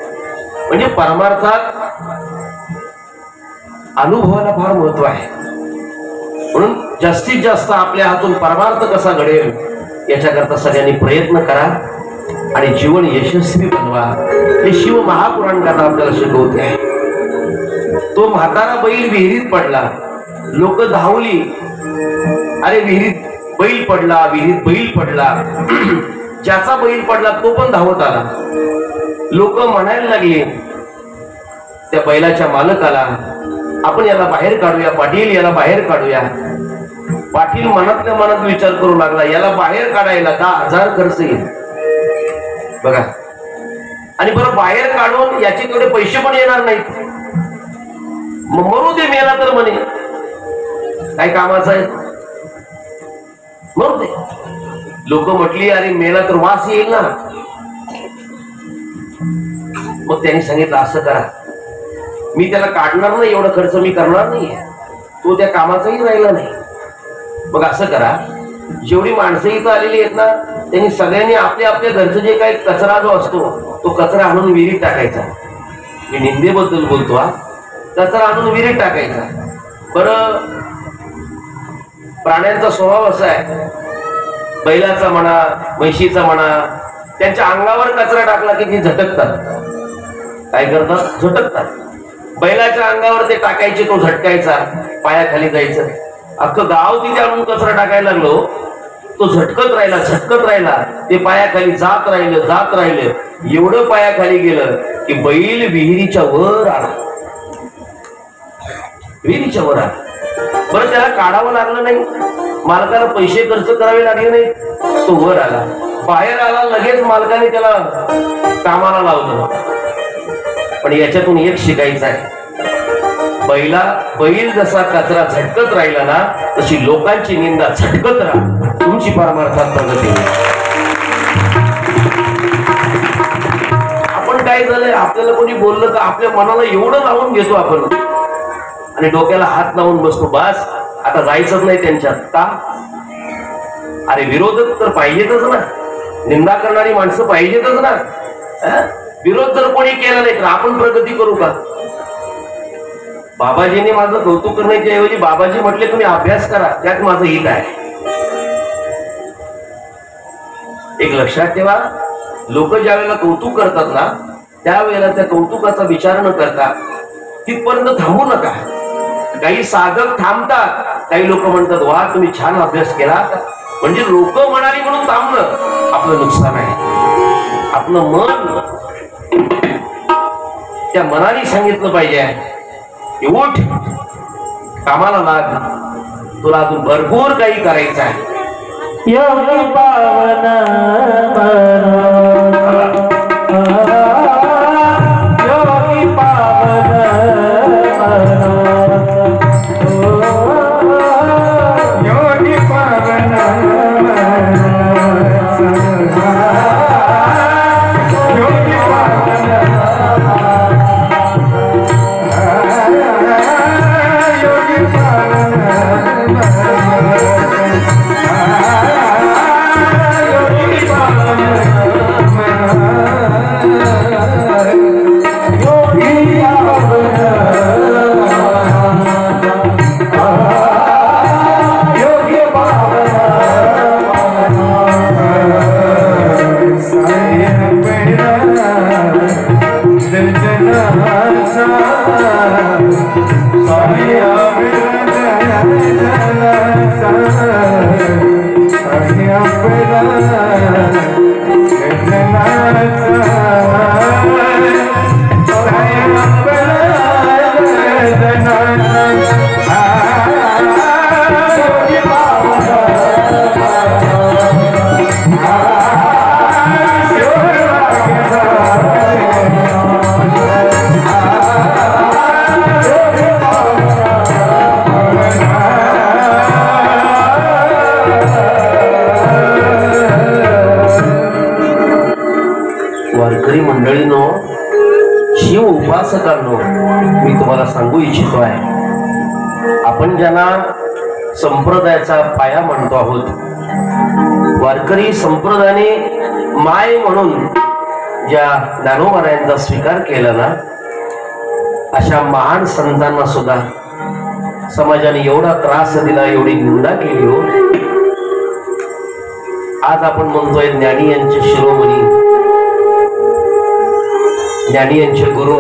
म्हणजे परमार्थात अनुभवाला फार महत्व आहे. म्हणून जास्तीत जास्त आपल्या हातून परमार्थ कसा घडेल याच्याकरता सगळ्यांनी प्रयत्न करा आणि जीवन यशस्वी बनवा. हे शिव महापुराण कथा आपल्याला शिकवते आहे. तो म्हातारा बैल विहिरीत पडला, लोक धावली, अरे विहिरीत बैल पडला, विहिरीत बैल पडला. ज्याचा बैल पडला तो पण धावत आला. लोक म्हणायला लागले त्या बैलाच्या मालकाला, आपण याला बाहेर काढूया पाटील, याला बाहेर काढूया. पाटील मनातल्या मनात विचार करू लागला, याला बाहेर काढायला 10,000 खर्च येईल बघा. आणि बरं बाहेर काढून याचे तेवढे पैसे पण येणार नाहीत. मरू दे, मेला तर म्हणे काय कामाचं आहे, मरू दे. लोक म्हटली अरे मेला तर वास येईल ना. मग त्यांनी सांगितलं असं करा, मी त्याला काढणार नाही, एवढा खर्च मी करणार नाहीये, तो त्या कामाचाही राहिला नाही. मग असं करा, जेवढी माणसं इथं आलेली आहेत ना, त्यांनी सगळ्यांनी आपल्या आपल्या घरचं जे काही कचरा जो असतो तो कचरा आणून विहिरीत टाकायचा. मी निंदेबद्दल बोलतो हा. कचरा आणून विहिरीत टाकायचा. बरं, प्राण्यांचा स्वभाव असा आहे, बैलाचा म्हणा, म्हशीचा म्हणा, त्यांच्या अंगावर कचरा टाकला की ती झटकतात. काय करतात? झटकतात. बैलाच्या अंगावर ते टाकायचे, तो झटकायचा, पायाखाली जायचं. अख्खं गाव तिथे आणून कचरा टाकायला लागलो, तो झटकत राहिला, झटकत राहिला, ते पायाखाली जात राहिलं, जात राहिलं. एवढं पायाखाली गेलं की बैल विहिरीच्या वर आला, विहिरीच्या वर आला. बरं, त्याला काढावं लागलं नाही, मालकाला पैसे खर्च करावे लागले नाही, तो वर आला, बाहेर आला. लगेच मालकाने त्याला कामाला लावलं. पण याच्यातून एक शिकायचं आहे, बैल जसा कचरा झटकत राहिला ना, तशी लोकांची निंदा झटकत राहा, तुमची परमार्थात प्रगती होईल. आपण काय झालंय, आपल्याला कोणी बोललं का आपल्या मनाला एवढं लावून घेतो आपण आणि डोक्याला हात लावून बसतो, बस आता जायचंच नाही त्यांच्यात. का? अरे विरोधक तर पाहिजेतच ना, निंदा करणारी माणसं पाहिजेतच ना. विरोध जर कोणी केला नाही तर आपण प्रगती करू का? बाबाजीने माझं कौतुक करण्याच्या ऐवजी बाबाजी म्हटले तुम्ही अभ्यास करा, त्यात माझं हित आहे. एक लक्षात ठेवा, लोक ज्या वेळेला कौतुक करतात ना, त्यावेळेला त्या कौतुकाचा विचार न करता तिथपर्यंत थांबू नका. काही साधक थांबतात, काही लोक म्हणतात वा तुम्ही छान अभ्यास केला, म्हणजे लोक म्हणाली म्हणून थांबणं आपलं नुकसान आहे. आपलं मन त्या मनाने सांगितलं पाहिजे उठ, कामाला लाग, तुला अजून भरपूर काही करायचं आहे. योगी पावन योगी पावन योगी पावन योगी पावन वारकरी मंडळीनो, शिव उपासकांनो, मी तुम्हाला सांगू इच्छितो आहे, आपण ज्यांना संप्रदायाचा पाया म्हणतो आहोत, वारकरी संप्रदायाने माय म्हणून ज्या ज्ञानोबारायांचा स्वीकार केला ना, अशा महान संतांना सुद्धा समाजाने एवढा त्रास दिला, एवढी निंदा केली हो. आज आपण म्हणतोय ज्ञानी यांचे शिरोमणी, ज्ञानी यांचे गुरु,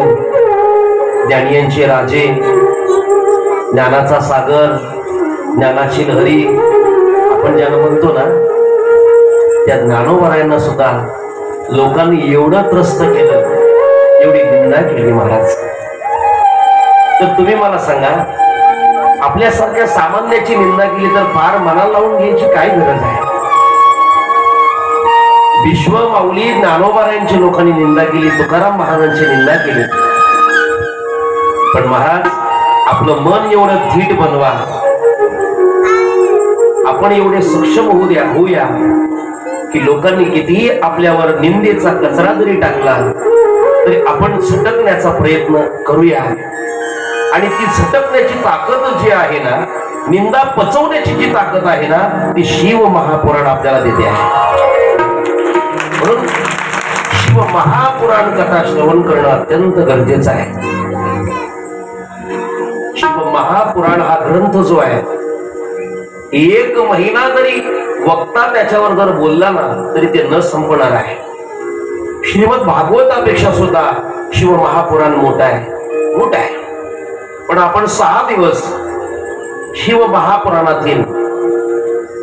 ज्ञानी यांचे राजे, ज्ञानाचा सागर, ज्ञानाची लहरी आपण ज्याला म्हणतो ना, त्या ज्ञानोबारायांना सुद्धा लोकांनी एवढं त्रस्त केलं, एवढी निंदा केली महाराज. तर तुम्ही मला सांगा, आपल्यासारख्या सामान्याची निंदा केली तर फार मनाला लावून घ्यायची काय गरज आहे? विश्व माऊली ज्ञानोबारायांची लोकांनी निंदा केली, तुकाराम महाराजांची निंदा केली, पण महाराज आपलं मन एवढं धीट बनवा, आपण एवढे सक्षम होऊया की लोकांनी कितीही आपल्यावर निंदेचा कचरा जरी टाकला तरी आपण झटकण्याचा प्रयत्न करूया. आणि ती झटकण्याची ताकद जी आहे ना, निंदा पचवण्याची जी ताकद आहे ना, ती शिव महापुराण आपल्याला देते आहे. म्हणून शिव महापुराण कथा श्रवण करणं अत्यंत गरजेचं आहे. शिव महापुराण हा ग्रंथ जो आहे, एक महिना जरी वक्ता त्याच्यावर जर बोलला ना तरी ते न संपणार आहे. श्रीमद भागवतापेक्षा सुद्धा शिव महापुराण मोठा आहे. पण आपण 6 दिवस शिव महापुराणातील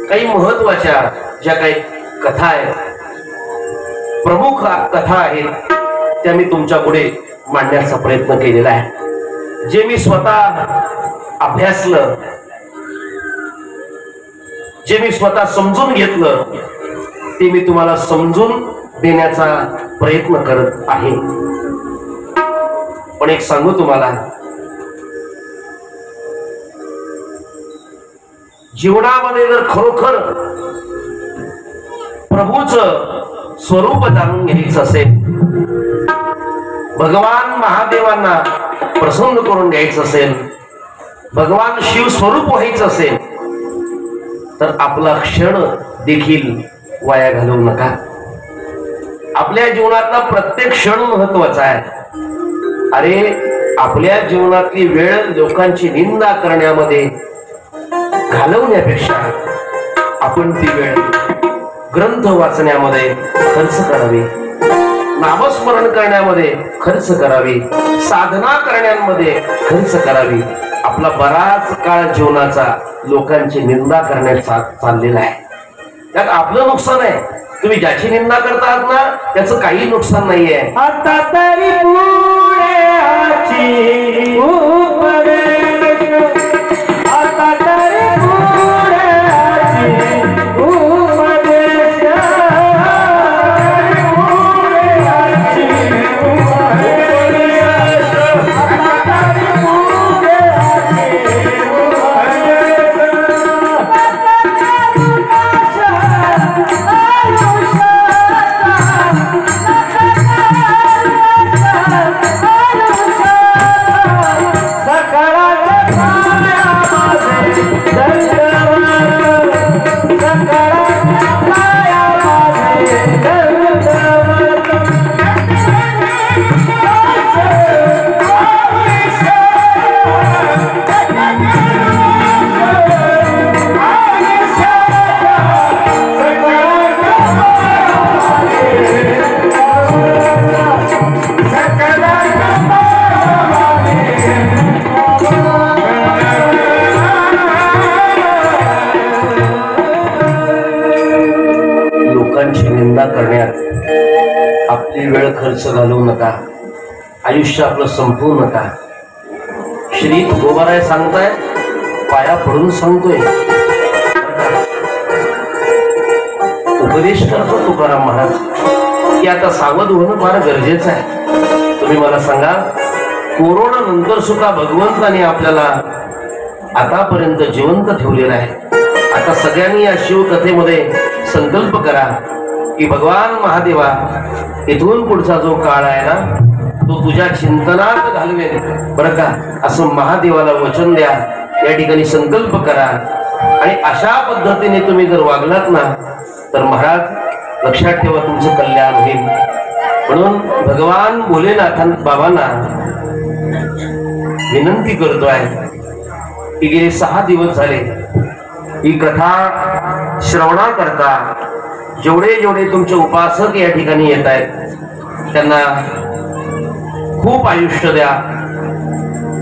काही महत्वाच्या ज्या काही कथा आहेत, प्रमुख कथा आहेत, त्या मी तुमच्या पुढे मांडण्याचा प्रयत्न केलेला आहे. जे मी स्वतः अभ्यासलं, जे मी स्वतः समजून घेतलं, ते मी तुम्हाला समजून देण्याचा प्रयत्न करत आहे. पण एक सांगू तुम्हाला, जीवनामध्ये जर खरोखर प्रभूचं स्वरूप जाणून घ्यायचं असेल, भगवान महादेवांना प्रसन्न करून घ्यायचं असेल, भगवान शिव स्वरूप व्हायचं असेल, तर आपला क्षण देखील वाया घालवू नका. आपल्या जीवनातला प्रत्येक क्षण महत्वाचा आहे. अरे, आपल्या जीवनातली वेळ लोकांची निंदा करण्यामध्ये घालवण्यापेक्षा आपण ती वेळ ग्रंथ वाचण्यामध्ये खर्च करावी, नामस्मरण करण्यामध्ये खर्च करावी, साधना करण्यामध्ये खर्च करावी. आपला बराच काळ जीवनाचा लोकांची निंदा करण्याचा चाललेला आहे. त्यात आपलं नुकसान आहे. तुम्ही ज्याची निंदा करतात ना, त्याचं काही नुकसान नाहीये. आता तरी पुढे आची उपदेश, आता तरी पुढे आची उपदेश, पुढे आची उपदेश, आता तरी पुढे आची निंदा करण्यात आपली वेळ खर्च घालवू नका, आयुष्य आपलं संपवू नका. श्री तुकोबाराय सांगताय, पाया पडून सांगतोय. उपदेश करतो तुकाराम महाराज की आता सावध होणं फार गरजेचं आहे. तुम्ही मला सांगा, कोरोना नंतर सुद्धा भगवंताने आपल्याला आतापर्यंत जिवंत ठेवलेलं आहे. आता सगळ्यांनी या शिवकथेमध्ये संकल्प करा की भगवान महादेवा, इथून पुढचा जो काळ आहे ना तो तुझ्या चिंतनात घालवेल बरं का, असं महादेवाला वचन द्या. या ठिकाणी संकल्प करा आणि अशा पद्धतीने तुम्ही जर वागलात ना तर महाराज लक्षात ठेवा, तुमचं कल्याण होईल. म्हणून भगवान भोलेनाथां बाबांना विनंती करतोय की गेले 6 दिवस झाले ही कथा श्रवणाकरता जेवढे जेवढे तुमचे उपासक या ठिकाणी येत आहेत त्यांना खूप आयुष्य द्या,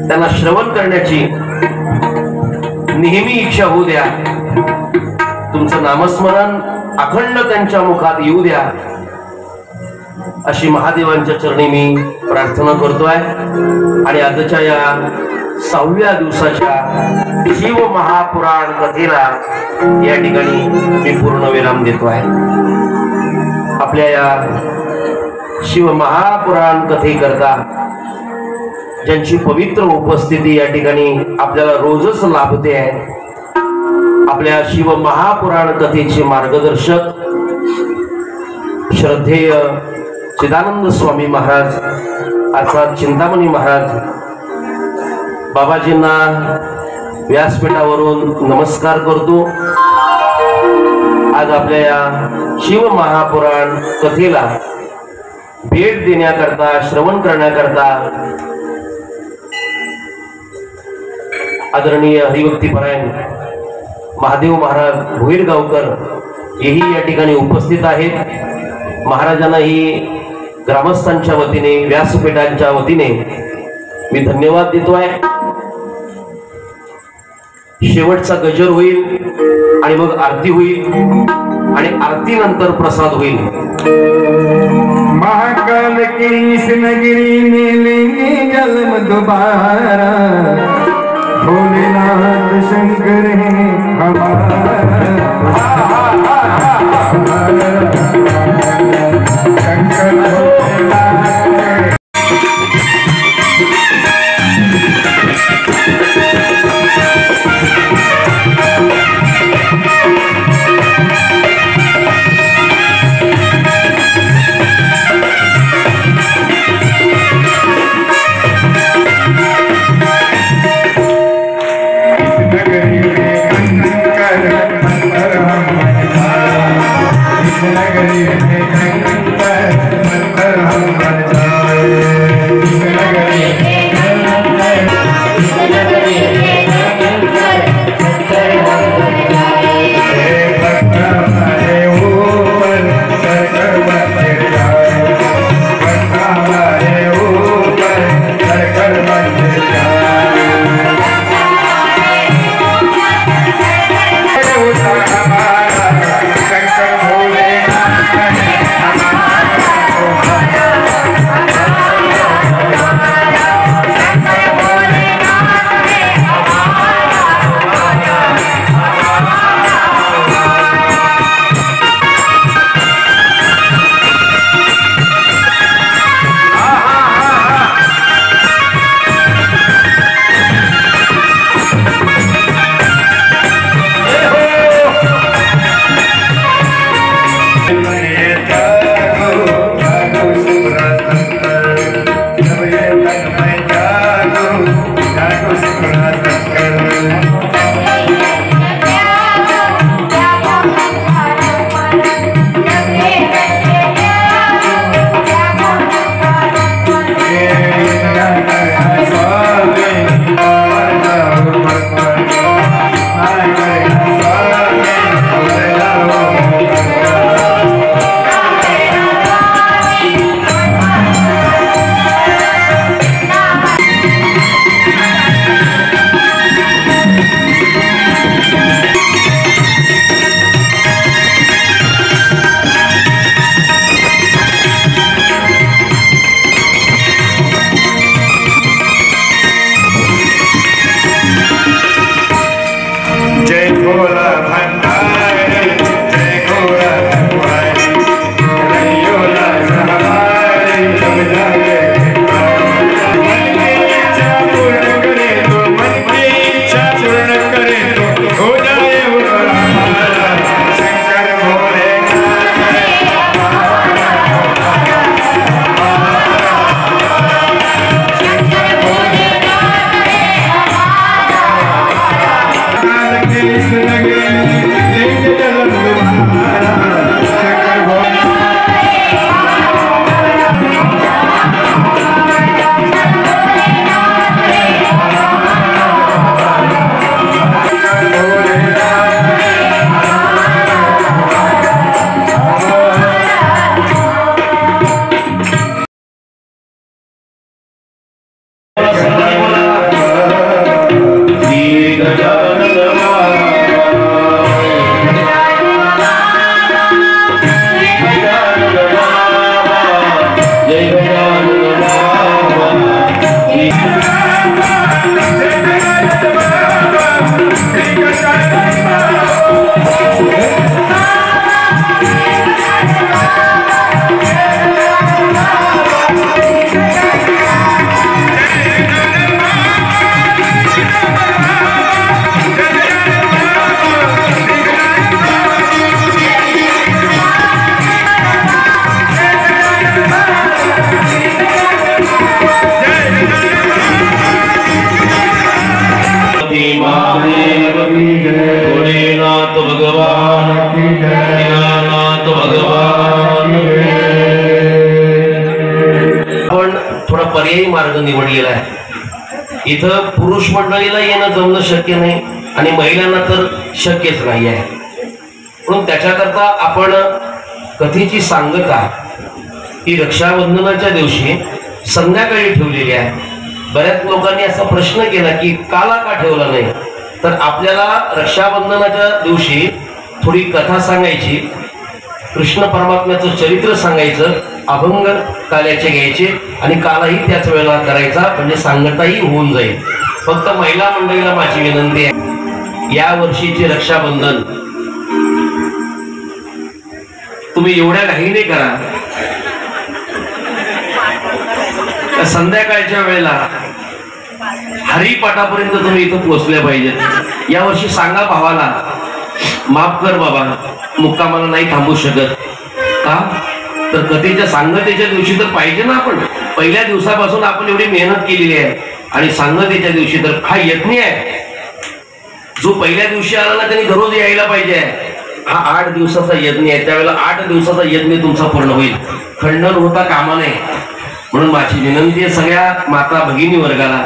त्यांना श्रवण करण्याची नेहमी इच्छा होऊ द्या. तुमचं नामस्मरण अखंड त्यांच्या मुखात येऊ द्या, अशी महादेवांच्या चरणी मी प्रार्थना करतोय. आणि आजच्या या 6व्या दिवसाच्या शिव महापुराण कथेला या ठिकाणी मी पूर्णविराम देतोय. आपल्या या शिव महापुराण कथेकरता ज्यांची पवित्र उपस्थिती या ठिकाणी आपल्याला रोजच लाभते आहे, आपल्या शिव महापुराण कथेचे मार्गदर्शक श्रद्धेय चिदानंद स्वामी महाराज अर्थात चिंतामणी महाराज, बाबाजींना व्यासपीठावरून नमस्कार करतो. आज आपल्या या शिव महापुराण कथेला भेट देण्याकरता, श्रवण करण्याकरता आदरणीय हरिभक्तीपरायण महादेव महाराज भोईरगावकर हेही या ठिकाणी उपस्थित आहेत. महाराजांनाही ग्रामस्थांच्या वतीने, व्यासपीठांच्या वतीने मी धन्यवाद देतोय. शेवटचा गजर होईल आणि मग आरती होईल आणि आरतीनंतर प्रसाद होईल. महाकाल की इस नगरी में लेंगे जन्म दोबारा, भोलेनाथ शंकर है हमारा. शंकर भोलेनाथ पर्यायी मार्ग निवडलेला आहे. इथं पुरुष मंडळीला येणं जमणं शक्य नाही आणि महिलांना तर शक्यच नाही आहे. म्हणून त्याच्याकरता आपण कथेची सांगता ही रक्षाबंधनाच्या दिवशी संध्याकाळी ठेवलेली आहे. बऱ्याच लोकांनी असा प्रश्न केला की काला का ठेवला नाही. तर आपल्याला रक्षाबंधनाच्या दिवशी थोडी कथा सांगायची, कृष्ण परमात्म्याचं चरित्र सांगायचं, अभंग काल्याचे घ्यायचे आणि कालाही त्याच वेळेला करायचा, म्हणजे सांगताही होऊन जाईल. फक्त महिला मंडळीला माझी विनंती आहे, या वर्षीचे रक्षाबंधन तुम्ही एवढ्या घाईने करा, संध्याकाळच्या वेळेला हरिपाठापर्यंत तुम्ही इथं पोहोचले पाहिजेत. यावर्षी सांगा भावाला, माफ कर बाबा, मुक्कामाला नाही थांबू शकत. का तर कथेच्या सांगतेच्या दिवशी तर पाहिजे ना. आपण पहिल्या दिवसापासून आपण एवढी मेहनत केलेली आहे आणि सांगतेच्या दिवशी तर हा यज्ञ आहे. जो पहिल्या दिवशी आला ना त्यांनी दररोज यायला पाहिजे. हा 8 दिवसाचा यज्ञ आहे. त्यावेळेला 8 दिवसाचा यज्ञ तुमचा पूर्ण होईल, खंडन होता कामा नये. म्हणून माझी विनंती आहे सगळ्या माता भगिनी वर्गाला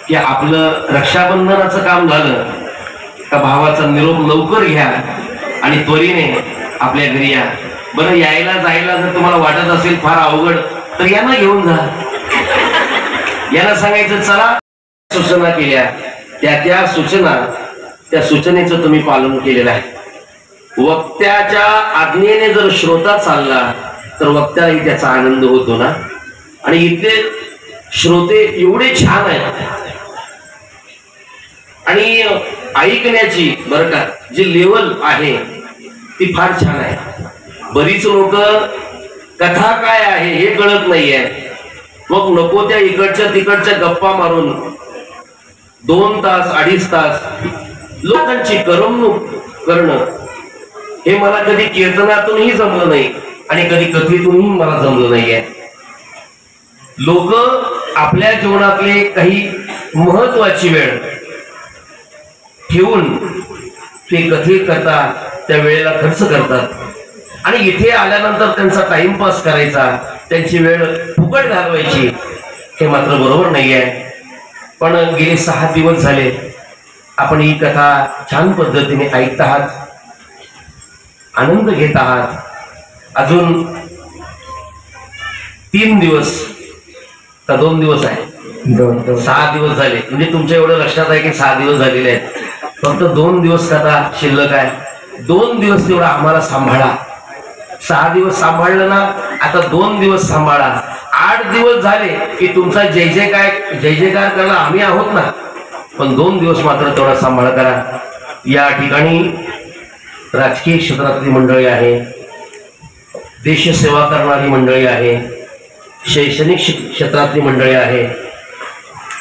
की आपलं रक्षाबंधनाचं काम झालं का भावाचा निरोप लवकर घ्या आणि त्वरीने आपल्या घरी या. बरं, यायला जायला जर तुम्हाला वाटत असेल फार अवघड तर यांना घेऊन जा. यांना सांगायचं चला, सूचना केल्या त्या सूचना, त्या सूचनेचं तुम्ही पालन केलेलं आहे. वक्त्याच्या आज्ञेने जर श्रोता चालला तर वक्त्यालाही त्याचा आनंद होतो ना. आणि इथले श्रोते एवढे छान आहेत आणि ऐकण्याची बरं का जी लेवल आहे ती फार छान आहे. बरीच लोक कथा काय आहे हे कळत नाहीये, मग नको त्या इकडच्या तिकडच्या गप्पा मारून 2 तास 2.5 तास लोकांची करमणूक करणं हे मला कधी कीर्तनातूनही जमलं नाही आणि कधी कथेतूनही मला जमलं नाहीये. लोक आपल्या जीवनातले काही महत्वाची वेळ ठेवून ते कथे करतात, त्या वेळेला खर्च करतात आणि इथे आल्यानंतर त्यांचा टाइमपास करायचा, त्यांची वेळ फुकट घालवायची, हे मात्र बरोबर नाही आहे. पण गेले 6 दिवस झाले आपण ही कथा छान पद्धतीने ऐकत आहात, आनंद घेत आहात. अजून 3 दिवस का 2 दिवस आहे, 6 दिवस झाले. म्हणजे तुमच्या एवढं लक्षात आहे की 6 दिवस झालेले आहेत. फक्त 2 दिवस कथा शिल्लक आहे. 2 दिवस तेवढा आम्हाला सांभाळा. 6 दिवस सांभाळलं ना, आता 2 दिवस सांभाळा. 8 दिवस झाले की तुमचा जय जयकार करायला आम्ही आहोत ना, पण 2 दिवस मात्र तेवढा सांभाळ करा. या ठिकाणी राजकीय क्षेत्रातली मंडळी आहे, देशसेवा करणारी मंडळी आहे, शैक्षणिक क्षेत्रातली मंडळी आहे,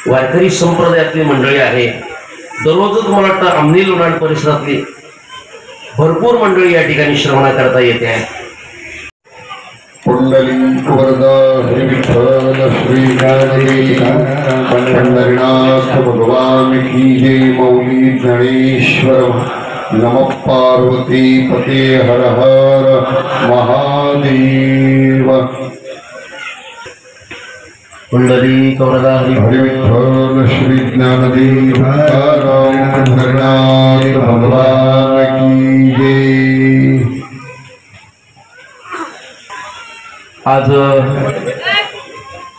वारकरी संप्रदायातली मंडळी आहे. दररोजच मला वाटतं आमनी लोणाड परिसरातली भरपूर मंडळी या ठिकाणी श्रवणाकरता येते आहे. पुंडलिक वरदा हरी विठ्ठल श्री पंढरीनाथ भगवान की जय. मौली ज्ञानेश्वर नमः पार्वती पते हर हर महादेव. पुंडलिक वरदा हरी विठ्ठल श्री ज्ञानदेव पंढरीनाथ भगवान की जय. आज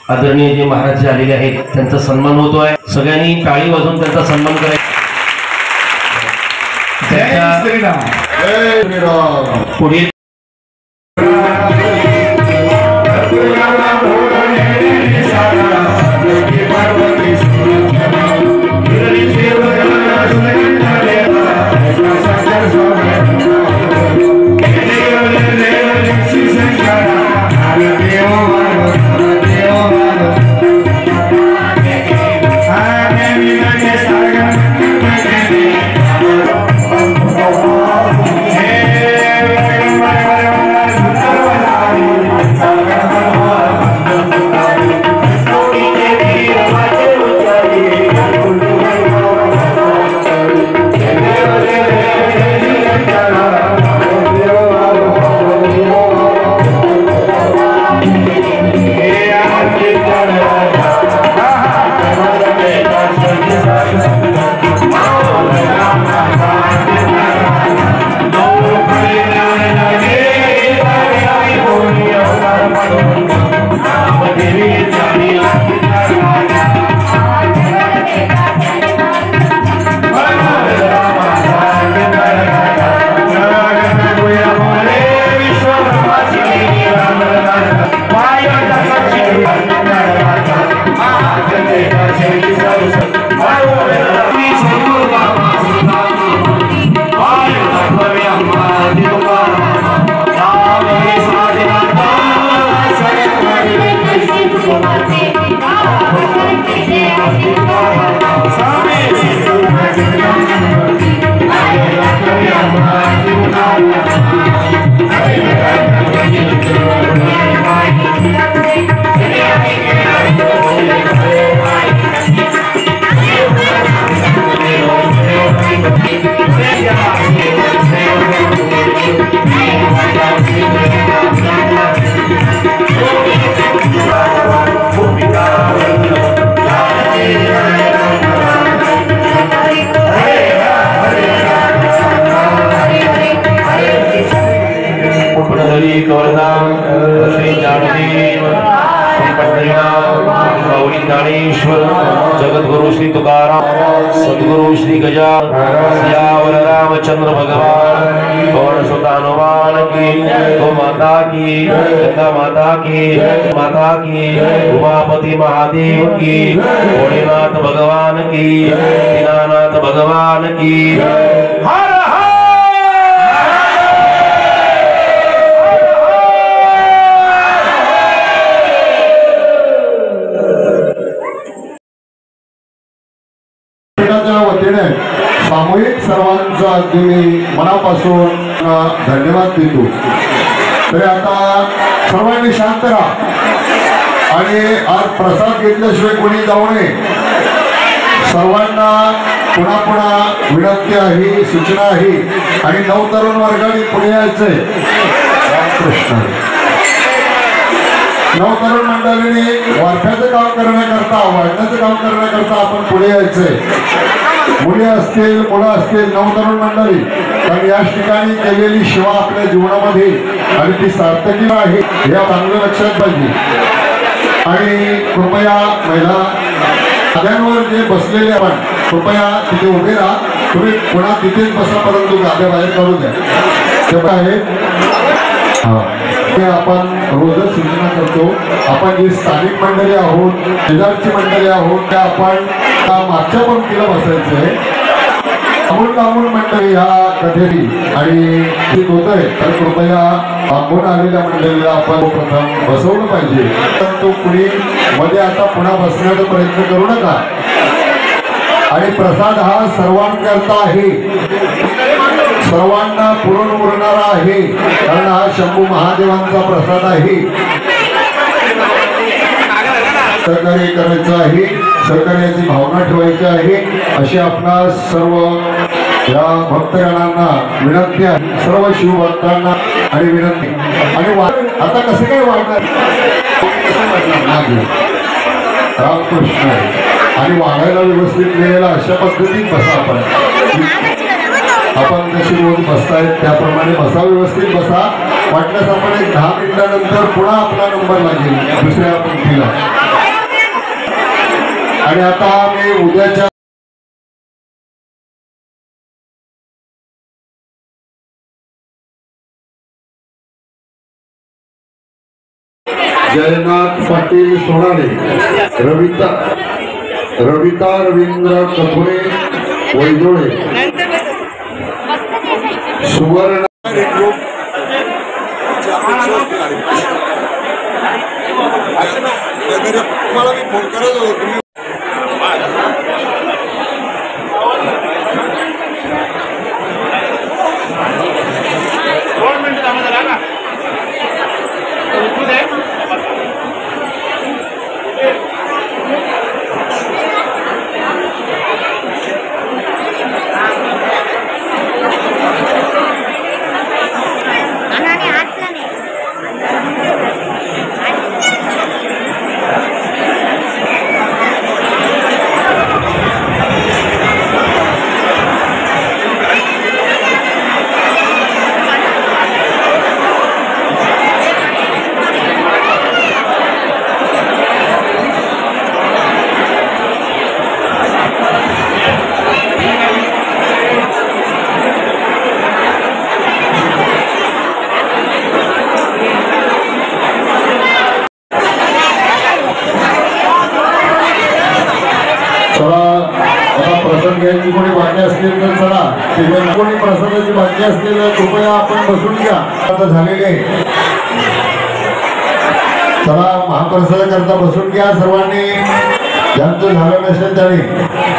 आदरणीय जे महाराज जे आलेले आहेत त्यांचा सन्मान होतोय. सगळ्यांनी टाळी वाजवून त्यांचा सन्मान करायचा. जय श्रीराम. जय श्रीराम. पुढील Hey ज्ञानेश्वर जगद्गुरु श्री तुकाराम सद्गुरु श्री गजानन सियावर रामचंद्र भगवान पवन सुत हनुमान की गो माता की गंगा माता की माता की उमापति महादेव की भोलेनाथ भगवान की दीनानाथ भगवान की हर वतीने सामूहिक सर्वांचा अगदी मी मनापासून धन्यवाद देतो. तरी आता सर्वांनी शांत राहा आणि आज प्रसाद घेतल्याशिवाय कोणी जाऊ नये. सर्वांना पुन्हा पुन्हा विनंती आहे, सूचना आहे आणि नवतरुण वर्गाने पुढे यायचंय. रामकृष्ण. नवतरुण मंडळीने वारफ्याचं काम करण्याकरता, वाढण्याचं काम करण्याकरता आपण पुढे यायचंय. मुली असतील, मुलं असतील, नवतरुण मंडळी, कारण या ठिकाणी केलेली सेवा आपल्या जीवनामध्ये आणि ती सार्थकी आहे या चांगलं लक्षात पाहिजे. आणि कृपया महिला गाद्यांवर जे बसलेले आपण कृपया तिथे उभे राहा. तुम्ही पुन्हा तिथेच बसा, परंतु गाद्या बाहेर काढू द्या. ते आहे आपण रोजच सूचना करतो. आपण जी स्थानिक मंडळी आहोत, शेजारची मंडळी आहोत, त्या आपण मागच्या पंक्तीला बसायचंय. लांबून मंडळी ह्या कधेरी आणि होत आहे, तर कृपया लांबून आलेल्या मंडळीला आपण प्रथम बसवलं पाहिजे. परंतु कुणी मध्ये आता पुन्हा बसण्याचा प्रयत्न करू नका. आणि प्रसाद हा सर्वांकरता आहे, सर्वांना पुरून उरणारा आहे, कारण हा शंभू महादेवांचा प्रसाद आहे. सहकार्य करायचं आहे, सहकार्याची भावना ठेवायची आहे अशी आपणा सर्व या भक्तगणांना विनंती आहे. सर्व शिवभक्तांना आणि विनंती. आणि आता कसं काय वाढणार, रामकृष्ण. आणि वाढायला व्यवस्थित मिळेला अशा पद्धतीत बसा. आपण जशी रोज बसतायत त्याप्रमाणे बसा, व्यवस्थित बसा. वाटल्यास आपण एक 10 मिनिटानंतर पुन्हा आपला नंबर लागेल दुसऱ्या पंक्तीला. आणि आता मी उद्याच्या जयनाथ पाटील सोनारे, रविता रवींद्र कथोरे वैजोळे, सुवर्ण तुम्हाला मी फोन करत होतो. घ्यायची कोणी बाकी असतील तर चला, कोणी प्रसादाची बाकी असतील तर कृपया आपण बसून घ्या. आता झालेले चला महाप्रसाद करता बसून घ्या सर्वांनी. ज्यांचं झालं नसेल त्यांनी